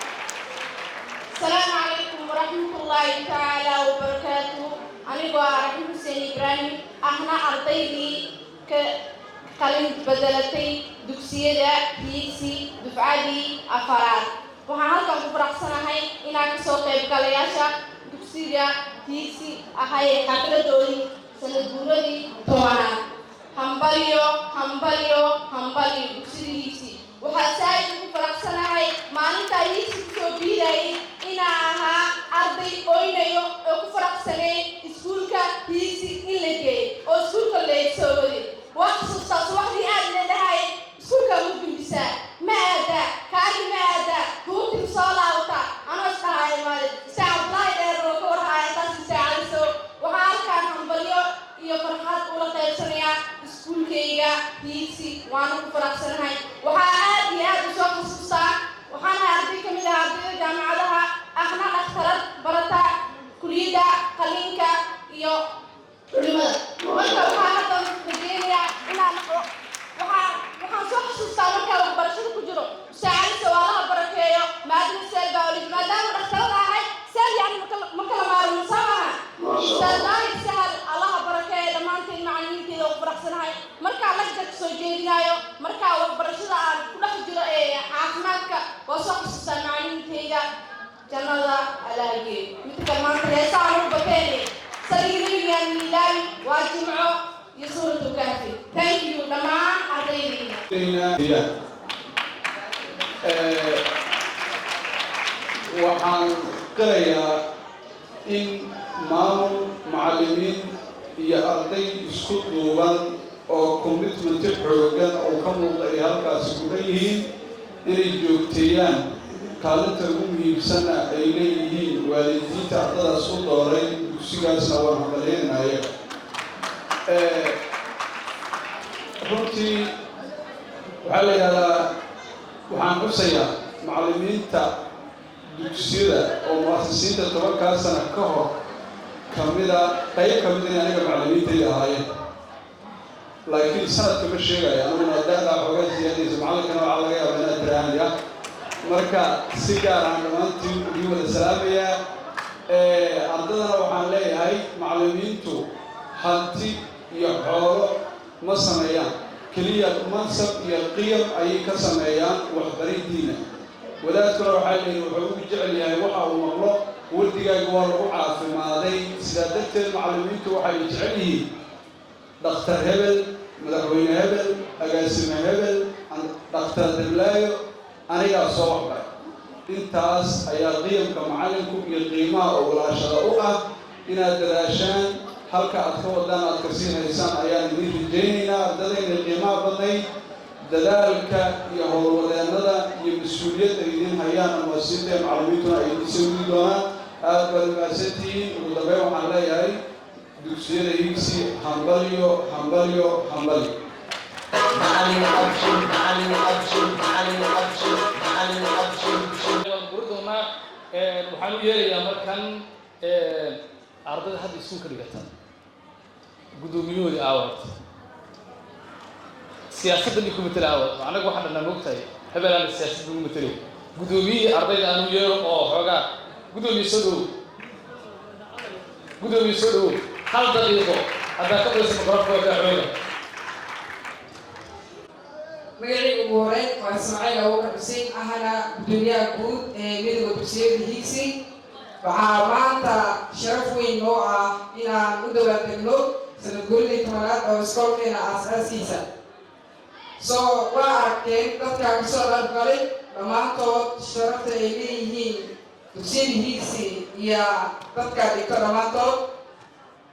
السلام عليكم ورحمة الله تعالى وبركاته أنا رحمة حسين إبراهيم أحنا أرضي كلمة بدلتي دكسية هيكسي دفعتي أفراد وهذا كفرق سنة هاي إن أنا سوق بكالياشا دكسية هيكسي أهاي حفلة دولي سنة دولي توانا همباليو دكسية هيكسي وحساي كفرق سنة هاي ما أنت هيكسي كبيرة إن أها أرضي أوينيو كفرق سنة إسكولكا هيكسي إلكي أو إسكولكا اللي يسوي وقت سوستاس وحدي أدنى هاي إسكولكا ممكن بسا ما jannada alaagee midka maanta heesaan u bakeene saliirigan miilaay waa jimco iyo suuratu kaafi thank you dhammaan ardaydiina waxaan qirayaa in maamul macallimiin iyo arday isku duuban oo commitment xoogan oo ka muuqda ay halkaasi ku leeyihiin inay joogteeyaan kaalinta ugu muhiimsanna ay leeyihiin waalidiinta ardadaas u dooray dugsigaasna waan hambalyeynaya runtii waxaa la yidhahdaa waxaan xusayaa macallimiinta dugsiyada oo mu'asisiinta 10 sano ka hor kamida qayb kamid inay aniga macallimiintayda ahaayeen laakiin sanadka ma sheegaya aniguna da'daa xoogaa siyaadaysa macallinkana waxaa laga yaabaa inaad tiraahaya marka si gaar aan dhammaantiin ugu wada salaamayaa ardadana waxaan leeyahay macallimiintu hanti iyo xoolo ma sameeyaan keliya mansab iyo qiyam ayay ka sameeyaan waxbariddiina wadaadkuna waxaa leeyahay wuxuu ugu jecel yahay waxa uu maqlo wardigaaga waa lagu caafimaaday sidaa darteed macallimiintu waxay jecel yihiin dhakhtar hebel madaxweyne hebel agaasime hebel dhakhtar deblaayo anigaa soo waxbay intaas ayaa qiyamka macallinku iyo qiimaha ogolaashada u ah inaad dadaashaan halka aad ka wadaan aad ka sii haysaan ayaan idin rajaynaynaa ardadayna qiimaha badnayd dadaalka iyo howlwadeennada iyo mas-uuliyadda idin hayaan muwaasisiinta ee macallimiintuna ay idin soo widi doonaan aad baad mahadsantihiin ugu dambeyn waxaan leeyahay dugsiyada higsi hambalyo hambalyo hambalyo waxaan u yeerayaa markan ardayda hadda iskuulka dhigata guddoomiyahooda aawad siyaasadda ninkuu matela aawad anaga waxaan dhanaa moogtahay hebelaan siyaasadda ugu matalay guddoomiyihii ardayda aanu yeero oo xoogaa guddoomiye soo dhowow guddoomiye soo dhowow hal daqiiqo haddaa ka qoysa mikrofooda xooga magacayga ugu horeyn waa Ismaaciil Abuubakar Xuseen ahana gudoomiyaha guud ee midowga dugsiyada Higsi waxaa maanta sharaf weyn noo ah inaan u dabaaldegno sanad guuridii 10aad oo iskoolkeena aasaaskiisa waa aragteen dadka kasoo qaybgalay dhammaantood sharafta ay leeyihiin dugsiyada Higsi iyo dadka dhigto dhammaantood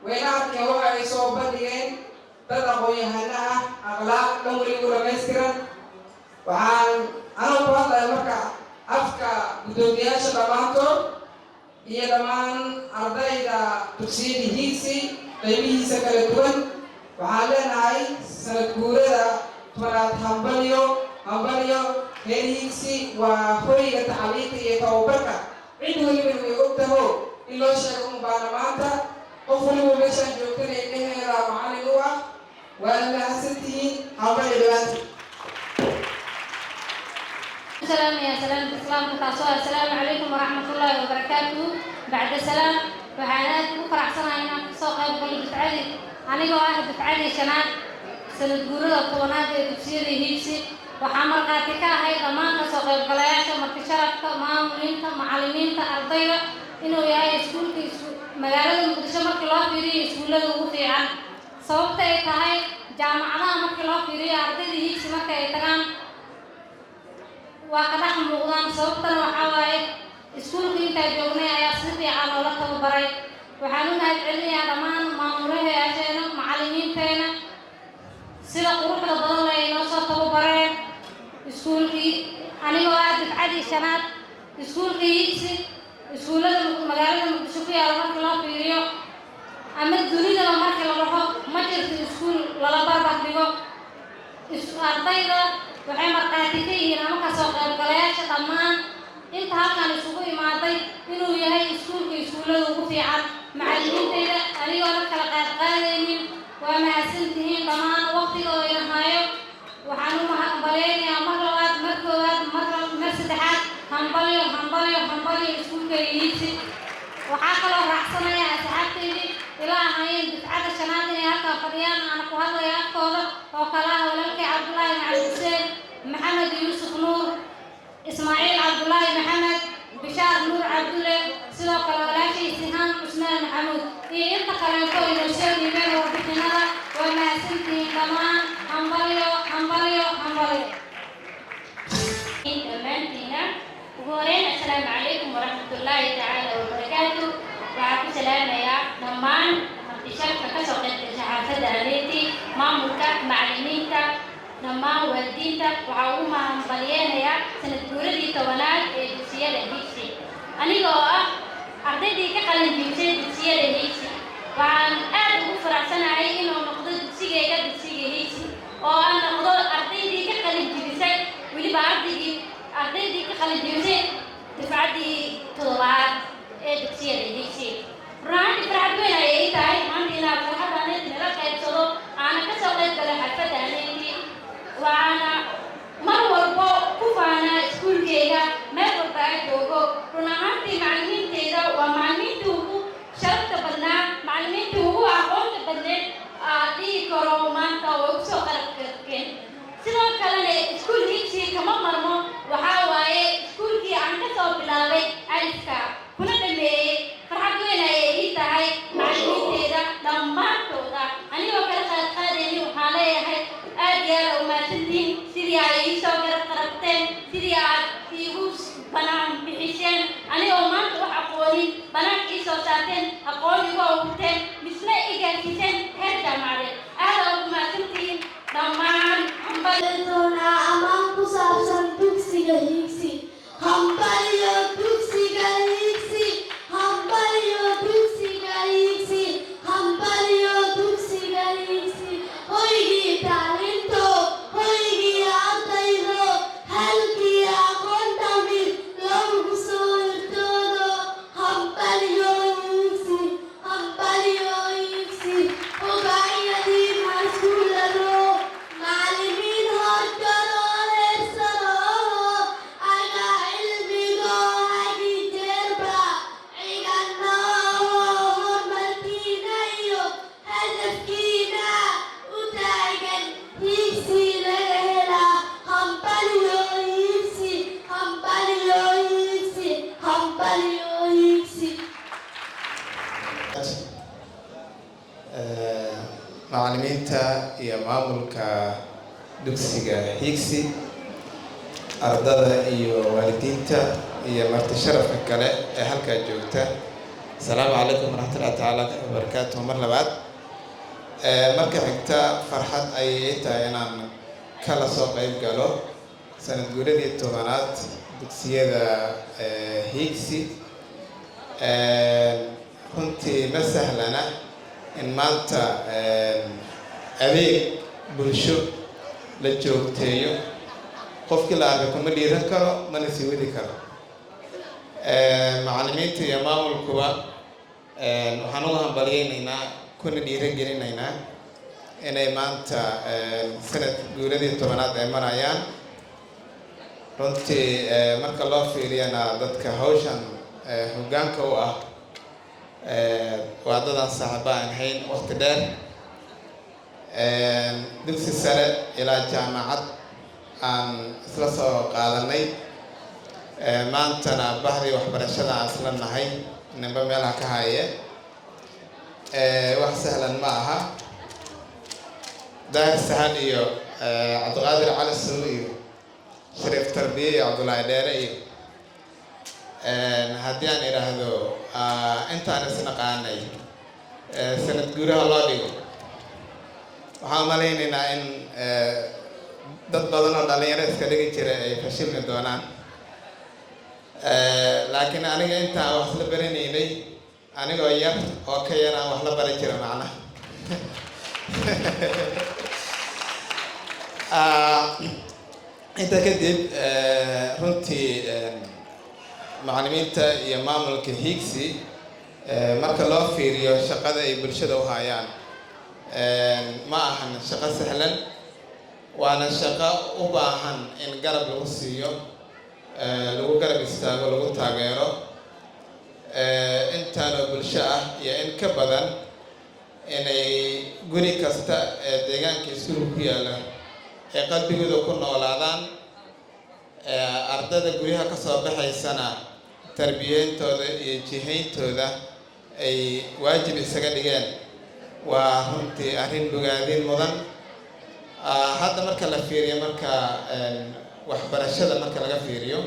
wayna arkeen waxa ay soo bandhigeen dad aqoon-yahano ah akhlaaq dhan weligu dhamaystiran waxaan anoo ku hadlaya marka afka guddoomiyaasha dhammaantood iyo dhammaan ardayda dugsiyada Higsi qaybihiisa kala duwan waxaan leenahay sanad guurada 10aad hambalyo hambalyo reer Higsi waa hoyga tacliinta iyo tababarka cid weliba way ogtaho in loo sheego unbaana maanta qof weliba meeshaan joogtana indhaheeda macallin u ah waana mahadsantihiin hambalyo dhawaanti السلام يا سلام الإسلام كتاسوا السلام عليكم ورحمة الله وبركاته بعد السلام وحنات بكرة سنة هنا سوق يبقى دفعتي أنا جوا دفعتي شنات سنة جورة طونات تفسير هيبسي وحمر قاتك هاي ضمان سوق يبقى ليش مرتشرف معلمين معلمين أرضية إنه يا سكول مجال المدرسة كلها فيري سكول وفي عن صوبت هاي جامعة كلها فيري أرضية هيبسي مركز تكان وقدح مقدام صوبتنا وحواي اسكولك انت جوغني ايا سيدي على ولا تبري وحانونا العلمي على مان ماموره اجينا معلمين تينا سيدا قروح الضلال اي نوصا تبري اسكولكي اني واحد دفعتي شنات اسكولكي يكسي اسكولة مقالة مكشوفي على مرك الله فيريو اما الدنيا لما مرك الله ما جرت اسكول ولا باربك ديغو ardayda waxay markaati ka yihiin ama ka soo qaybgalayaasha dhammaan inta halkan isugu imaaday inuu yahay iskuulka iskuullada ugu fiican macallimiintayda anigoo la kala qaadqaadaynin waa mahadsantihiin dhammaan waqtiga oo ina hayo waxaan u mahadbaleynayaa mar labaad mar koowaad mar saddexaad hambalyo hambalyo hambalyo iskuulka Higsi waxaa kaloo raacsanayaa asxaabtaydii ilaa ahaayeen difcada shanaad inay halkaa fadhiyaan aan ku hadlaya afkooda oo kala ah walaalkay Cabdullaahi Macalin Xuseen محمد يوسف نور إسماعيل عبد الله محمد بشار نور عبد iyo inta kaleeto inoo soo dhiibeen warbixinada waa mahadsantihiin dhammaan hambalyo hambalyo hambalyo dhammaantiina ugu horeyn assalaamu calaykum waraxmatullaahi tacaala wabarakaatu waxaa ku salaamayaa dhammaan martisharka ka soo qaybgasha xaafadda aleeti maamulka macallimiinta dhammaan waalidiinta waxaa ugu mahadbaliyeenayaa sanad guuradii 10aad ee dugsiyada Higsi aniga oo ah ardaydii ka qalin jebisay dugsiyada Higsi waxaan aad ugu faraxsanahay inuu noqdo dugsigayga dugsiga Higsi oo aan noqdo ardaydii ka qalin jebisay weliba ardaydii ka qalin jebisay dufcaddii 7aad ee dugsiyada Higsi runtii farxad weyn ayay tahay maanta inaan farxadaan nala qaybsado aan ka soo qayb galay xafladda aleeti waxaana mar walba ku faanaa iskuulkayga meel walba aan joogo run ahaantii macallimiintayda waa macallimiintii ugu sharafta badnaa macallimiintii ugu aqoonta badneed dhihi karo maanta way ku soo qalab karkeen sidoo kalena iskuul Higsi kama marmo waxaa waaye iskuulkii aan ka soo bilaabay alifka kuna dhameeyey farxad weyn ayay ii tahay macallimiintayda dhammaantooda anigoo kala qaadqaadayni waxaan leeyahay aad iyo aad u mahadsantihiin sidii ay ii soo garab qarabteen sidii aad iigu banaan bixiseen anigoo maanta wax aqoonin banaanka ii soo saarteen aqoon igu abuurteen misna i gaarsiiseen heer jaamacadeed aad ugu mahadsantihiin dhammaan hambalyoona amaan ku saabsan dugsiga Higsi hambalyo dugsiga Higsi hambalyo dugsiga Higsi hambalyo dugsiga Higsi hoygii tacliinto hoygii ardaydo halkii aqoonta mid lagu soo hirtoodo hambalyo Higsi ogaayadii maskuulado macallimiin horgaloo heersano aga cilmigo hagi jeerba cigano horumarkiina iyo hadafkiina u taagan Higsi laga helaa hambalyo Higsi hambalyo Higsi hambalyo Higsi macallimiinta iyo maamulka dugsiga Higsi ardada iyo waalidiinta iyo marti sharafka kale ee halkaa joogta asalaamu calaykum waraxmatullaahi tacaala wabarakaatuh mar labaad marka xigta farxad ayay tahay inaan kala soo qayb galo sanad guuradii 10aad dugsiyada Higsi runtii ma sahlana in maanta adeeg bulsho la joogteeyo qofkii la arka kuma dhiiran karo mana sii wadi karo macallimiinta iyo maamulkuba waxaan ugu hambalyaynaynaa kuna dhiiragelinaynaa inay maanta sanad guuradii 10aad ay marayaan runtii marka loo fiiriyana dadka hawshan hoggaanka u ah waa dadaan saaxiibo aan hayn waqti dheer dugsi sare ilaa jaamacad aan isla soo qaadanay maantana bahdii waxbarashada aan isla nahay ninba meelaha ka haye wax sahlan ma aha daahir sahal iyo cabdiqaadir cali sow iyo shariif tarbiye iyo cabdullaahi dheere iyo haddii aan idhaahdo intaan isnaqaanay sanad guuraha loo dhigo waxaan malaynaynaa in dad badan oo dhalinyaro iska dhigi jira ay fashilmi doonaan laakiin aniga intaan wax la baranaynay anigoo yar oo ka yar aan wax la bari jira macnaha intaa kadib runtii macallimiinta iyo maamulka Higsi marka loo fiiriyo shaqada ay bulshada u hayaan ma ahan shaqo sahlan waana shaqo u baahan in garab lagu siiyo lagu garab istaago lagu taageero intaanoo bulsho ah iyo in ka badan inay guri kasta ee deegaanka iskuulka ku yaalla ay qalbigooda ku noolaadaan ardada guryaha ka soo baxaysana tarbiyeyntooda iyo jihayntooda ay waajib isaga dhigeen waa runtii arrin bogaadin mudan. Hadda marka la fiiriyo marka waxbarashada marka laga fiiriyo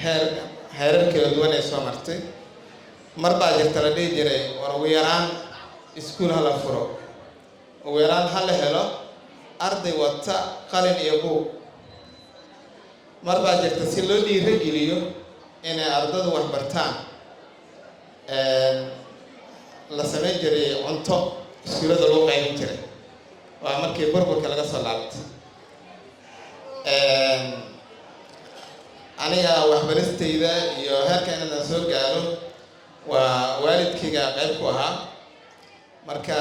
heerar kala duwan ay soo martay. mar baa jirta la dhihi jiray war ugu yaraan iskuul ha la furo, ugu yaraan ha la helo arday wata qalin iyo buug. mar baa jirta si loo dhiirigeliyo inay ardadu wax bartaan la samayn jiray cunto iskuulada loo qaybin jiray. waa markii burburka laga soo laabtay. aniga waxbaristayda iyo heerka inaan soo gaaro waa waalidkayga qayb ku ahaa. marka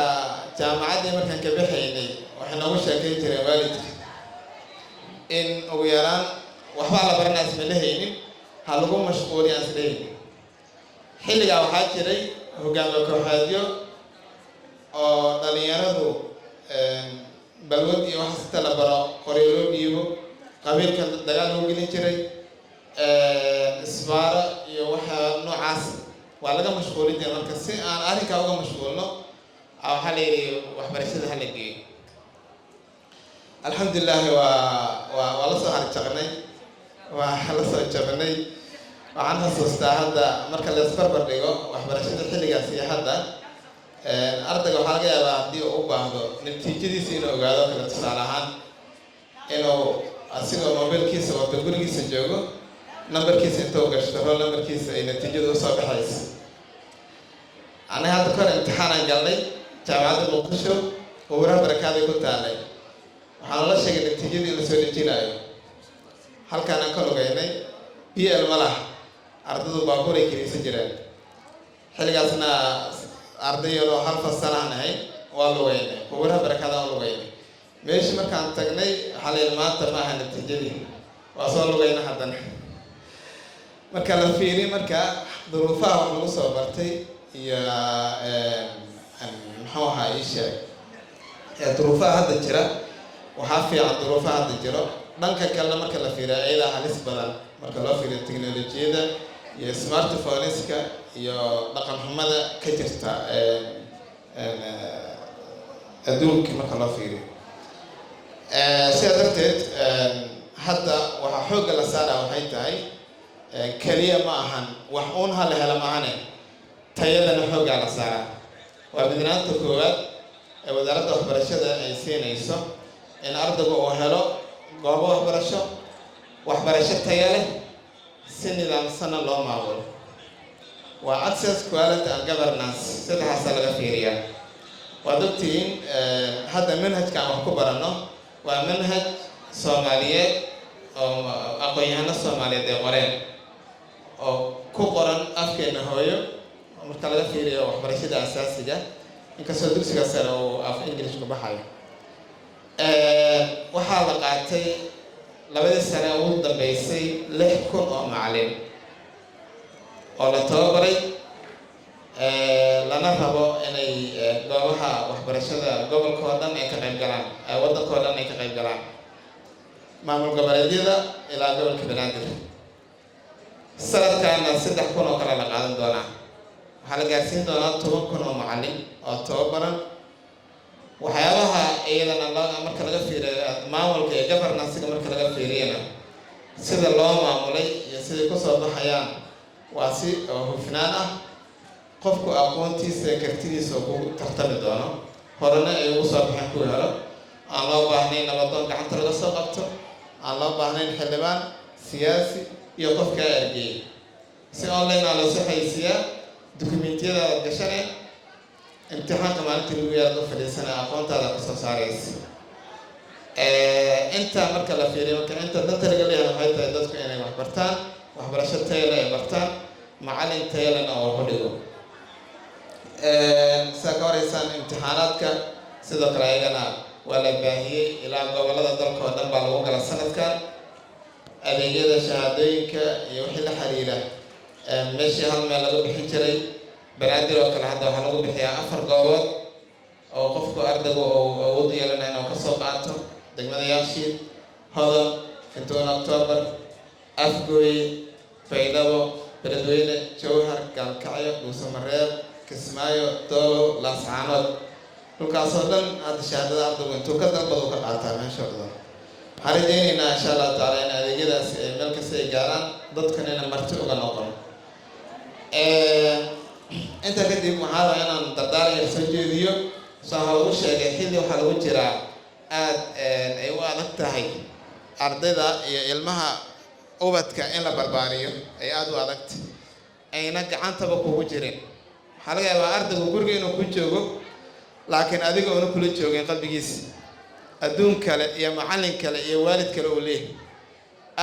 jaamacaddii markaan ka baxaynay waxay noogu sheekayn jireen waalidka in ugu yaraan waxbaa la baranaa isma lahaynin, ha lagu mashquuliyo aan isdhehaynin. xilligaa waxaa jiray hogaamiye kooxeedyo oo dhalinyaradu balwad iyo wax sita la baro qoryo loo dhiibo, qabiilka dagaal loo gelin jiray, isbaaro iyo waxa noocaas waa laga mashquulin jiray. marka si aan arrinkaa uga mashquulno waxaa la yidhi waxbarashada hala geeyo. alxamdulilaahi waa la soo harjaqnay, waa la soo jabnay. waxaan xasuustaa hadda marka la isbarbar dhigo waxbarashada xilligaas iyo hadda ardayga waxaa laga yaabaa haddii uu u baahdo natiijadiisa inuu ogaado kale. tusaale ahaan inuu asigoo mobilkiisa wato gurigiisa joogo nambarkiisa inta u gashto roll nambarkiisa ay natiijada usoo baxayso. aniga hadda kahor imtixaanaan galnay jaamacadda muqdisho qubuuraha barakaaday ku taalay. waxaan la sheegay natiijadii in la soo dejinaayo. halkaanaan ka lugaynay BL malah ardadu baabuur ay kiriisan jireen. xilligaasna arday yaroo hal fasalaan ahay waa lugaynay qubuuraha barakaada waa lugaynay. meeshii markaan tagnay waxaa la yidhi maanta ma aha natiijadii, waa soo lugayna haddana. marka la fiiri marka duruufaha wax lagu soo bartay iyo muxuu ahaa ii sheeg duruufaha hadda jira waxaa fiican duruufaha hadda jiro. dhanka kalena marka la fiiriyo ayadaa halis badan marka loo fiiriyo teknolojiyada iyo smartphoneska iyo dhaqan xumada ka jirta adduunka marka loo fiiriyo. sidaa darteed hadda waxaa xoogga la saaraa waxay tahay keliya ma ahan wax uun ha la helo maahane tayadana xooggaa la saaraa. waa midnaanta koowaad ee wasaaradda waxbarashada ay siinayso in ardaygu uu helo goobo waxbarasho taya leh si nidaamsana loo maamulo. waa access, quality and governance, saddexaasaa laga fiiriyaa. waad ogtihiin hadda manhajka aan wax ku baranno waa manhaj soomaaliyeed oo aqoon-yahano soomaaliyeed ay qoreen oo ku qoran afkeena hooyo marka laga fiiriyo waxbarashada asaasiga, inkastoo dugsiga sare uu af English ku baxayo. waxaa la qaatay labadii sane ugu dambeysay 6,000 oo macallin oo la tababaray lana rabo inay goobaha waxbarashada gobolka oo dhan ay ka qayb galaan, waddanka oo dhan ay ka qayb galaan, maamul goboleedyada ilaa gobolka Banaadir. sanadkaana 3,000 oo kale la qaadan doonaa. waxaa la gaarsiin doonaa 10,000 oo macallin oo tababaran. waxyaabaha iyadana marka laga fiiriyo maamulka iyo governance-ga marka laga fiiriyana sida loo maamulay iyo siday kusoo baxayaan waa si hufnaan ah. qofku aqoontiisa iyo kartidiisa ku tartami doono, horena ay ugu soo baxeen ku helo. aan loo baahnayn nabadoon gacanta laga soo qabto, aan loo baahnayn xildhibaan, siyaasi iyo qofka ergey. si online aa loo soo xayisiiyaa dukumentiyada aad gashanay, imtixaanka maalintii lagu yaado fadhiisana aqoontaada ka soo saaraysa. inta marka la fiiriyo marka inta danta laga leeyahay waxay tahay dadku inay wax bartaan, waxbarasho tayo leh ay bartaan, macallin tayo lehna oo wax u dhigo. saa ka horeysaan imtixaanaadka sidoo kale ayagana waa la baahiyey ilaa gobolada dalka oo dhan baa lagu gala sanadkan. adeegyada shahaadooyinka iyo wixii la xiriira meeshii hal meel laga bixin jiray Banaadir oo kale hadda waxaa lagu bixiyaa 4 goobood oo qofku ardaygu uu awood yeelanayo inuu kasoo qaato. degmada Yaashiid, Hodon, 21 October, Afgooye, Baydhabo, beledweyne jowhar gaalkacyo dhuusamareeb kismaayo doolow laascaanood dhulkaasoo dhan hadda shahaadada ardaygu intuu ka dalbado ka qaataa meeshooda waxaan rajaynaynaa insha allahu tacaala in adeegyadaasi ay meel kasta ay gaaraan dadkanina marti uga noqon intaa kadib waxaa rabaa inaan dardaaran yar soo jeediyo saan lagu sheegay xilli waxaa lagu jiraa aad ay u adag tahay ardayda iyo ilmaha ubadka in la barbaariyo ay aad u adagtay ayna gacantaba kugu jirin waxaa laga yaabaa ardaygu guriga inuu ku joogo laakiin adiga una kula joogin qalbigiisa adduun kale iyo macallin kale iyo waalid kale uu leeyahay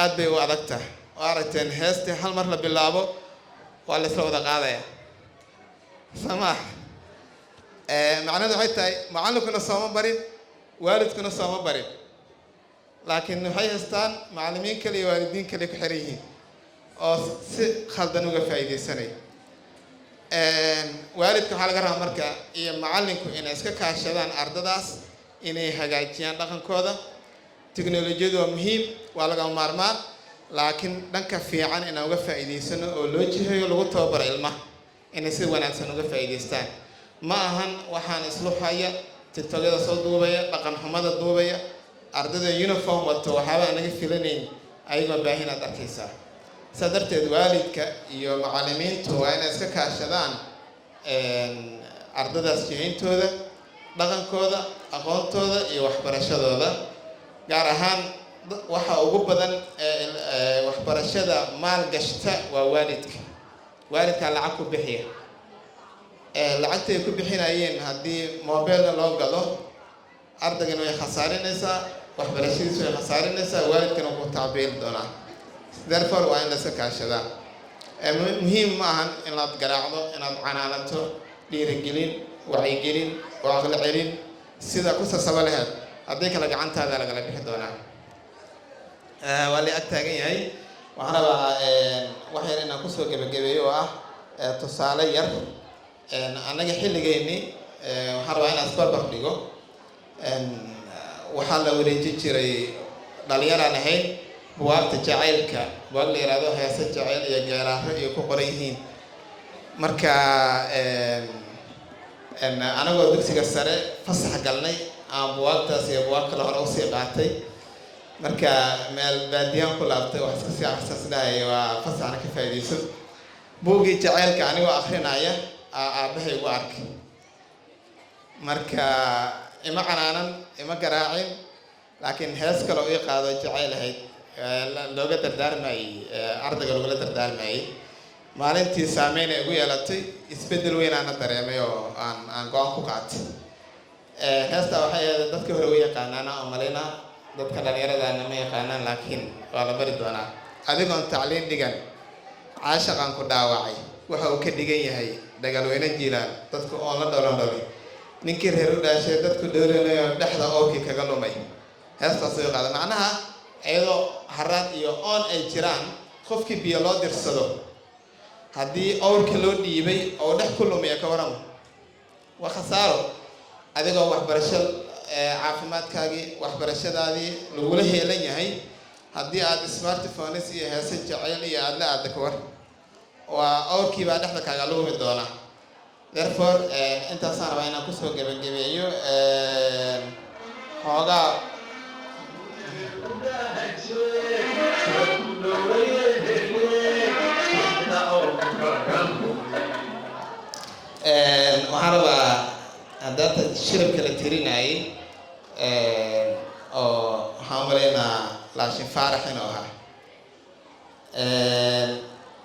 aad bay u adag tahay oo aragteen heestii hal mar la bilaabo waa la isla wada qaadaya samaah macnaheedu waxay tahay macallinkuna sooma barin waalidkuna sooma barin laakiin waxay haystaan macallimiin kale iyo waalidiin kale ku xiran yihiin oo si khaldan uga faa'iidaysanaya waalidka waxaa laga rabaa marka iyo macallinku inay iska kaashadaan ardadaas inay hagaajiyaan dhaqankooda tiknolojiyadu waa muhiim waa lagama maarmaan laakiin dhanka fiican inaan uga faa'iidaysano oo loo jiheeyo lagu tababaro ilmaha inay si wanaagsan uga faa'iidaystaan ma ahan waxaan isluxaya tiktokyada soo duubaya dhaqan xumada duubaya ardayda uniform wato waxaaba aan naga filanayn ayagoo baahinaad arkaysaa saa darteed waalidka iyo macallimiintu waa inay iska kaashadaan ardadaas jihayntooda dhaqankooda aqoontooda iyo waxbarashadooda gaar ahaan waxa ugu badan waxbarashada maal gashta waa waalidkaa lacag ku bixiya lacagtay ku bixinayeen haddii mobilna loo gado ardaygana way khasaarinaysaa waxbarashadiisu way khasaarinaysaa waalidkana wuu tacbiili doonaa therefore waa in la iska kaashadaa muhiim ma ahan inaad garaacdo inaad canaanato dhiirigelin wacyigelin oo aqli celin sida ku sasaba laheed haddii kale gacantaada lagala bixi doonaa waa la ag taagan yahay waxaan rabaa wax yar inaan kusoo gebagabeeyo oo ah tusaale yar annaga xilligeenni waxaan rabaa inaan isbarbar dhigo waxaa la wareejin jiray dhalinyaraan ahayn buwaagta jacaylka buwaag la yihahdo heese jacayl iyo geeraaro iyo ku qoran yihiin marka anagoo dugsiga sare fasax galnay aan buwaagtaas iyo buwaag kale hore usii qaatay marka meel baadiyaan ku laabtay wax iska sii akhrisan sidahaya waa fasaxna ka faa'iidayso buuggii jacaylka anigoo akrinaya aabbahay igu arkay marka ima canaanan ima garaacin laakiin hees kale ii qaado jacayl ahayd looga dardaarmayey ardayga loogala dardaarmayey maalintii saameyn ay igu yeelatay isbeddel weyn aana dareemay oo aan go-aan ku qaatay heestaa waxay ahayd dadka hore u yaqaanaana oo malina dadka dhalinyaradaana ma yaqaanaan laakiin waa la bari doonaa adigoon tacliin dhigan caashaqaan ku dhaawacay waxa uu ka dhigan yahay dagaalweyne jiilaan dadku oon la dholan dholay ninkii reer u dhaashay dadku dhoolanayo dhexda ookii kaga lumay heestaas u qaada macnaha iyadoo haraad iyo oon ay jiraan qofkii biyo loo dirsado haddii owrka loo dhiibay oo dhex ku lumiya ka warama waa khasaaro adigoo waxbarasho caafimaadkaagii waxbarashadaadii lagula heelan yahay haddii aad smartphones iyo heese jacayl iyo aadla aada ka war waa owrkii baa dhexda kaaga lumi doona therefore intaasaan rabaa inaan kusoo gebagabeeyo xoogaa waxaan rabaa haddaata shirabka la tirinayay oo waxaan u malaynaa laashin faarax inuu ahaa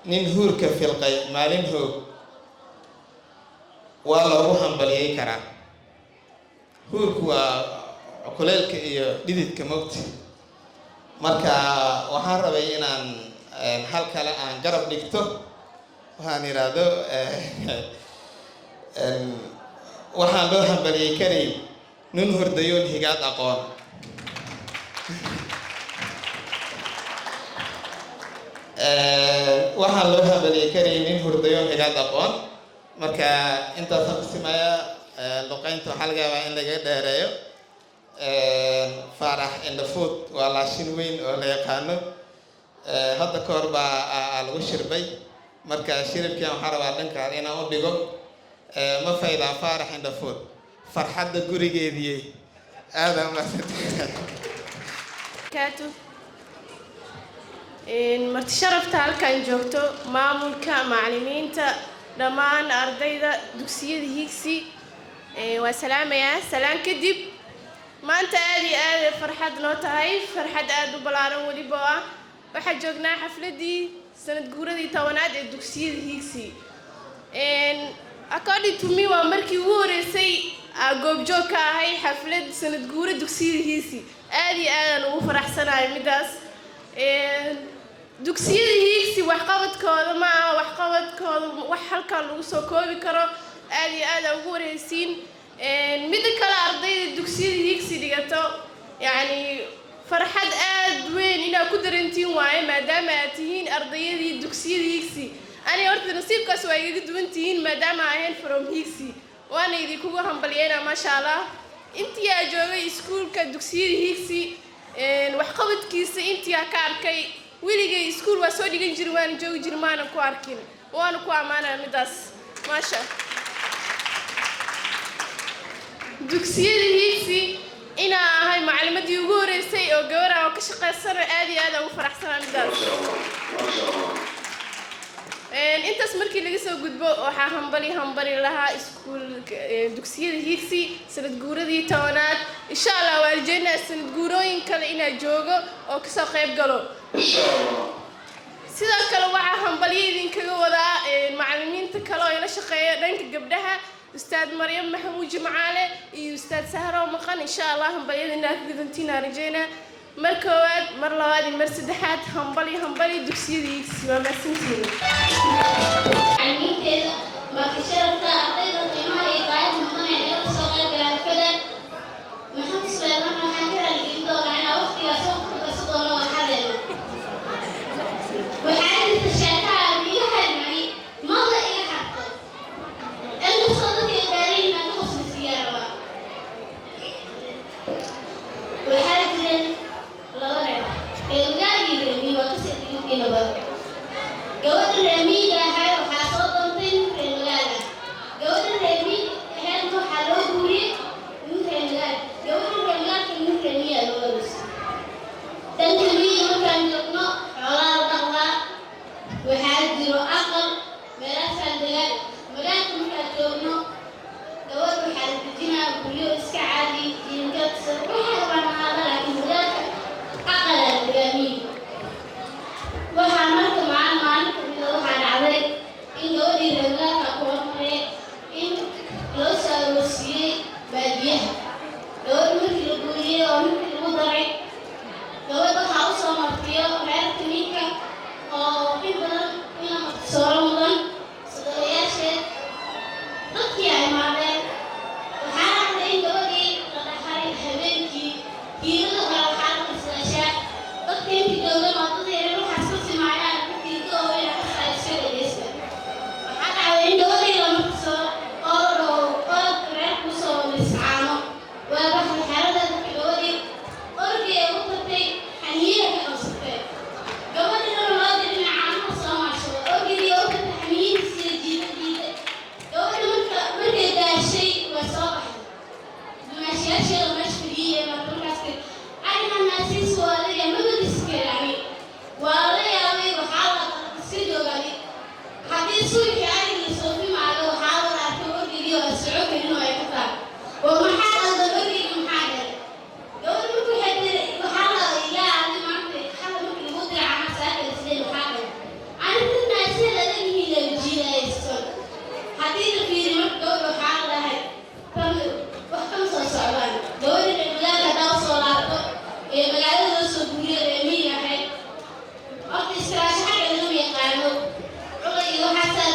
nin huurka filqay maalin hoog waa loogu hambaliyey karaa huurku waa kuleylka iyo dhididka mogta marka waxaan rabay inaan hal kale aan garab dhigto waxaan yidhaahdo waxaan loo hambaliyey karay nin hordayoon higaad aqoon waxaan loo hambaliyey karay nin hordayoon higaad aqoon marka intaasaan kusimaya luqeynta waxaa laga yaabaa in laga dheereeyo faarax indhafood waa laashin weyn oo la yaqaano hadda ka hor baa lagu shirbay marka shiribkan waxaan rabaa dhankaan inaan u dhigo ma faydaan faarax indhafuur farxadda gurigeedii aada kaatu marti sharafta halkan joogto maamulka macallimiinta dhammaan ardayda dugsiyada Higsi waa salaamayaa salaan kadib maanta aad iyo aad farxad noo tahay farxad aad u balaaran waliba waxa joognaa xafladii sanad guuradii 10aad ee dugsiyada Higsi according to me waa markii ugu horeysay goobjoog ka ahay xaflad sanad guura dugsiyada Higsi aad iyo aad ugu faraxsanahay midaas dugsiyada Higsi wax qabadkooda ma wax qabadkooda wax halkan lagu soo koobi karo aad iyo aad ugu wareysiin mid kale ardayda dugsiyada Higsi dhigato yani farxad aad weyn ina ku darantiin waaye maadaama aad tihiin ardayadii dugsiyada Higsi ani horta nasiibkaas waa iga duwan tihiin maadaama ahayn from Higsi waana idinku hambalyeena ma sha Allah intii aad joogay iskuulka dugsiyada Higsi wax qabadkiisa intii aad ka arkay weligay iskuul waa soo dhigan jiray waan joogi jiray maana ku arkin waana ku amaanaa midaas ma sha dugsiyada Higsi ina ahay macallimadii ugu horeysay oo gabar ah oo ka shaqeysana aad iyo aad ugu faraxsanaa midaas intaas markii laga soo gudbo waxa hambali lahaa iskuulka dugsiyada Higsi sanad guuradii 10aad insha Allah waa rajaynaa sanad guurooyin kale inaa joogo oo ka soo qayb galo insha Allah sidoo kale waxa hambali idinkaga wadaa macallimiinta kale oo ila shaqeeya dhanka gabdhaha ustaad Maryam Maxamuud Jimcaale iyo ustaad Sahro Maqan insha Allah hambaliyadina gudantiina rajaynaa markoowaad mar labaad iyo mar saddexaad hambali dugsiyada Higsi waa maasantiin macallimiinteeda marka sharafta ardayda qiimaha iyo qaayad mudan ee laga soo qayb galay xafladda maxamed Suleymaan waxaan ka raaligelin doonaa inaan waqtigaas oo ku kaso doono waxadeena waxaa jirta sheekada iga hadmay mada iga xaqto inta sadadii gaariin ma ku khasbisiyaaba waxaa jireen laba reer gaariga reemi waa ka sii inaba gabadha reemiga ahay waxaa soo doontay reer magaala gabadha reemi ahayd waxaa loo guuriyey reer magaala gabadha reer magaalka reemiya loo wareysay dhanka miyiga markaan joogno xoolaa la dhaqdaa waxaa jiro aqal meelaasaan degaan magaalka markaan joogno gabadha waxaa la dejinaa guryo iska caadi jiinkadsa waxaa banaaada laakiin magaalka aqalaa la degaa miyiga waxaa marka maalin kamida waxaa dhacday in gabadhii reer magaalka ku hormaree in loo soo aroorsiiyey baadiyaha gabadha markii la guuriyey oo markii lagu daray gabadha waxaa u soo martiyo reerka ninka oo in badan ina martisooro mudan sadaqayaasheed dadkii ay imaadeen waxaa dhacday in gabadhii la dhaxay habeenkii kiilada hore waxaa la kasdaashaa dadka intii jooga maadada yareer waxaas ku simaayaan markii dooweyna kasaa iska dhegeysta waxaa dhacday in gabadhii la martisooro oo la dhaho orod reer kusoo liscaano waa baxday xeeladeeda markii gabadhii orgii ay u tagtay xaniyaha ka qabsatay gabadhii dhan loo dirin caanaha soo maashado orgidii oo tagtay xaniyihiisii jiida gabadha markay daashay way soo baxday dumaashiyaasheeda meesha fadhiyey marka markaas arigan naasiis waa adiga magadiiska yani waa la yaabay waxaa la iska joogay haddii suuqii arigii soofi maaga waxaa la arkay orgidii oo soco karin oo ay ka tahay oo maxaa qaldan orgidii maxaa dhalay gabadha marka waxay tiri waxaa la yaa adi maanta xala markii lagu diray caana saakala sidee maxaa dhalay aniga naasiyada adagihii la jiidaysto haddii la fiiri marka gabadha waxaa la dhahay wax kama soo socdaan gabadha reer magaalka haddaa usoo laabto ee magaalada loo soo guuriyo reemiga ahayd horta iskaraasho xagga lagama yaqaano culay iyo waxaasaa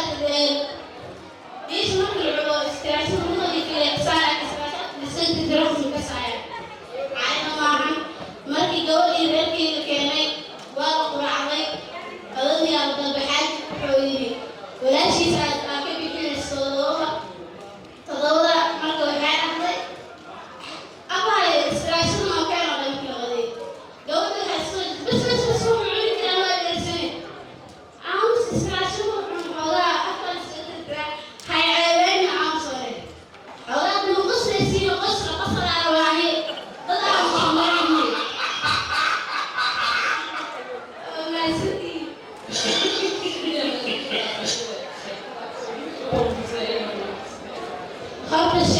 خط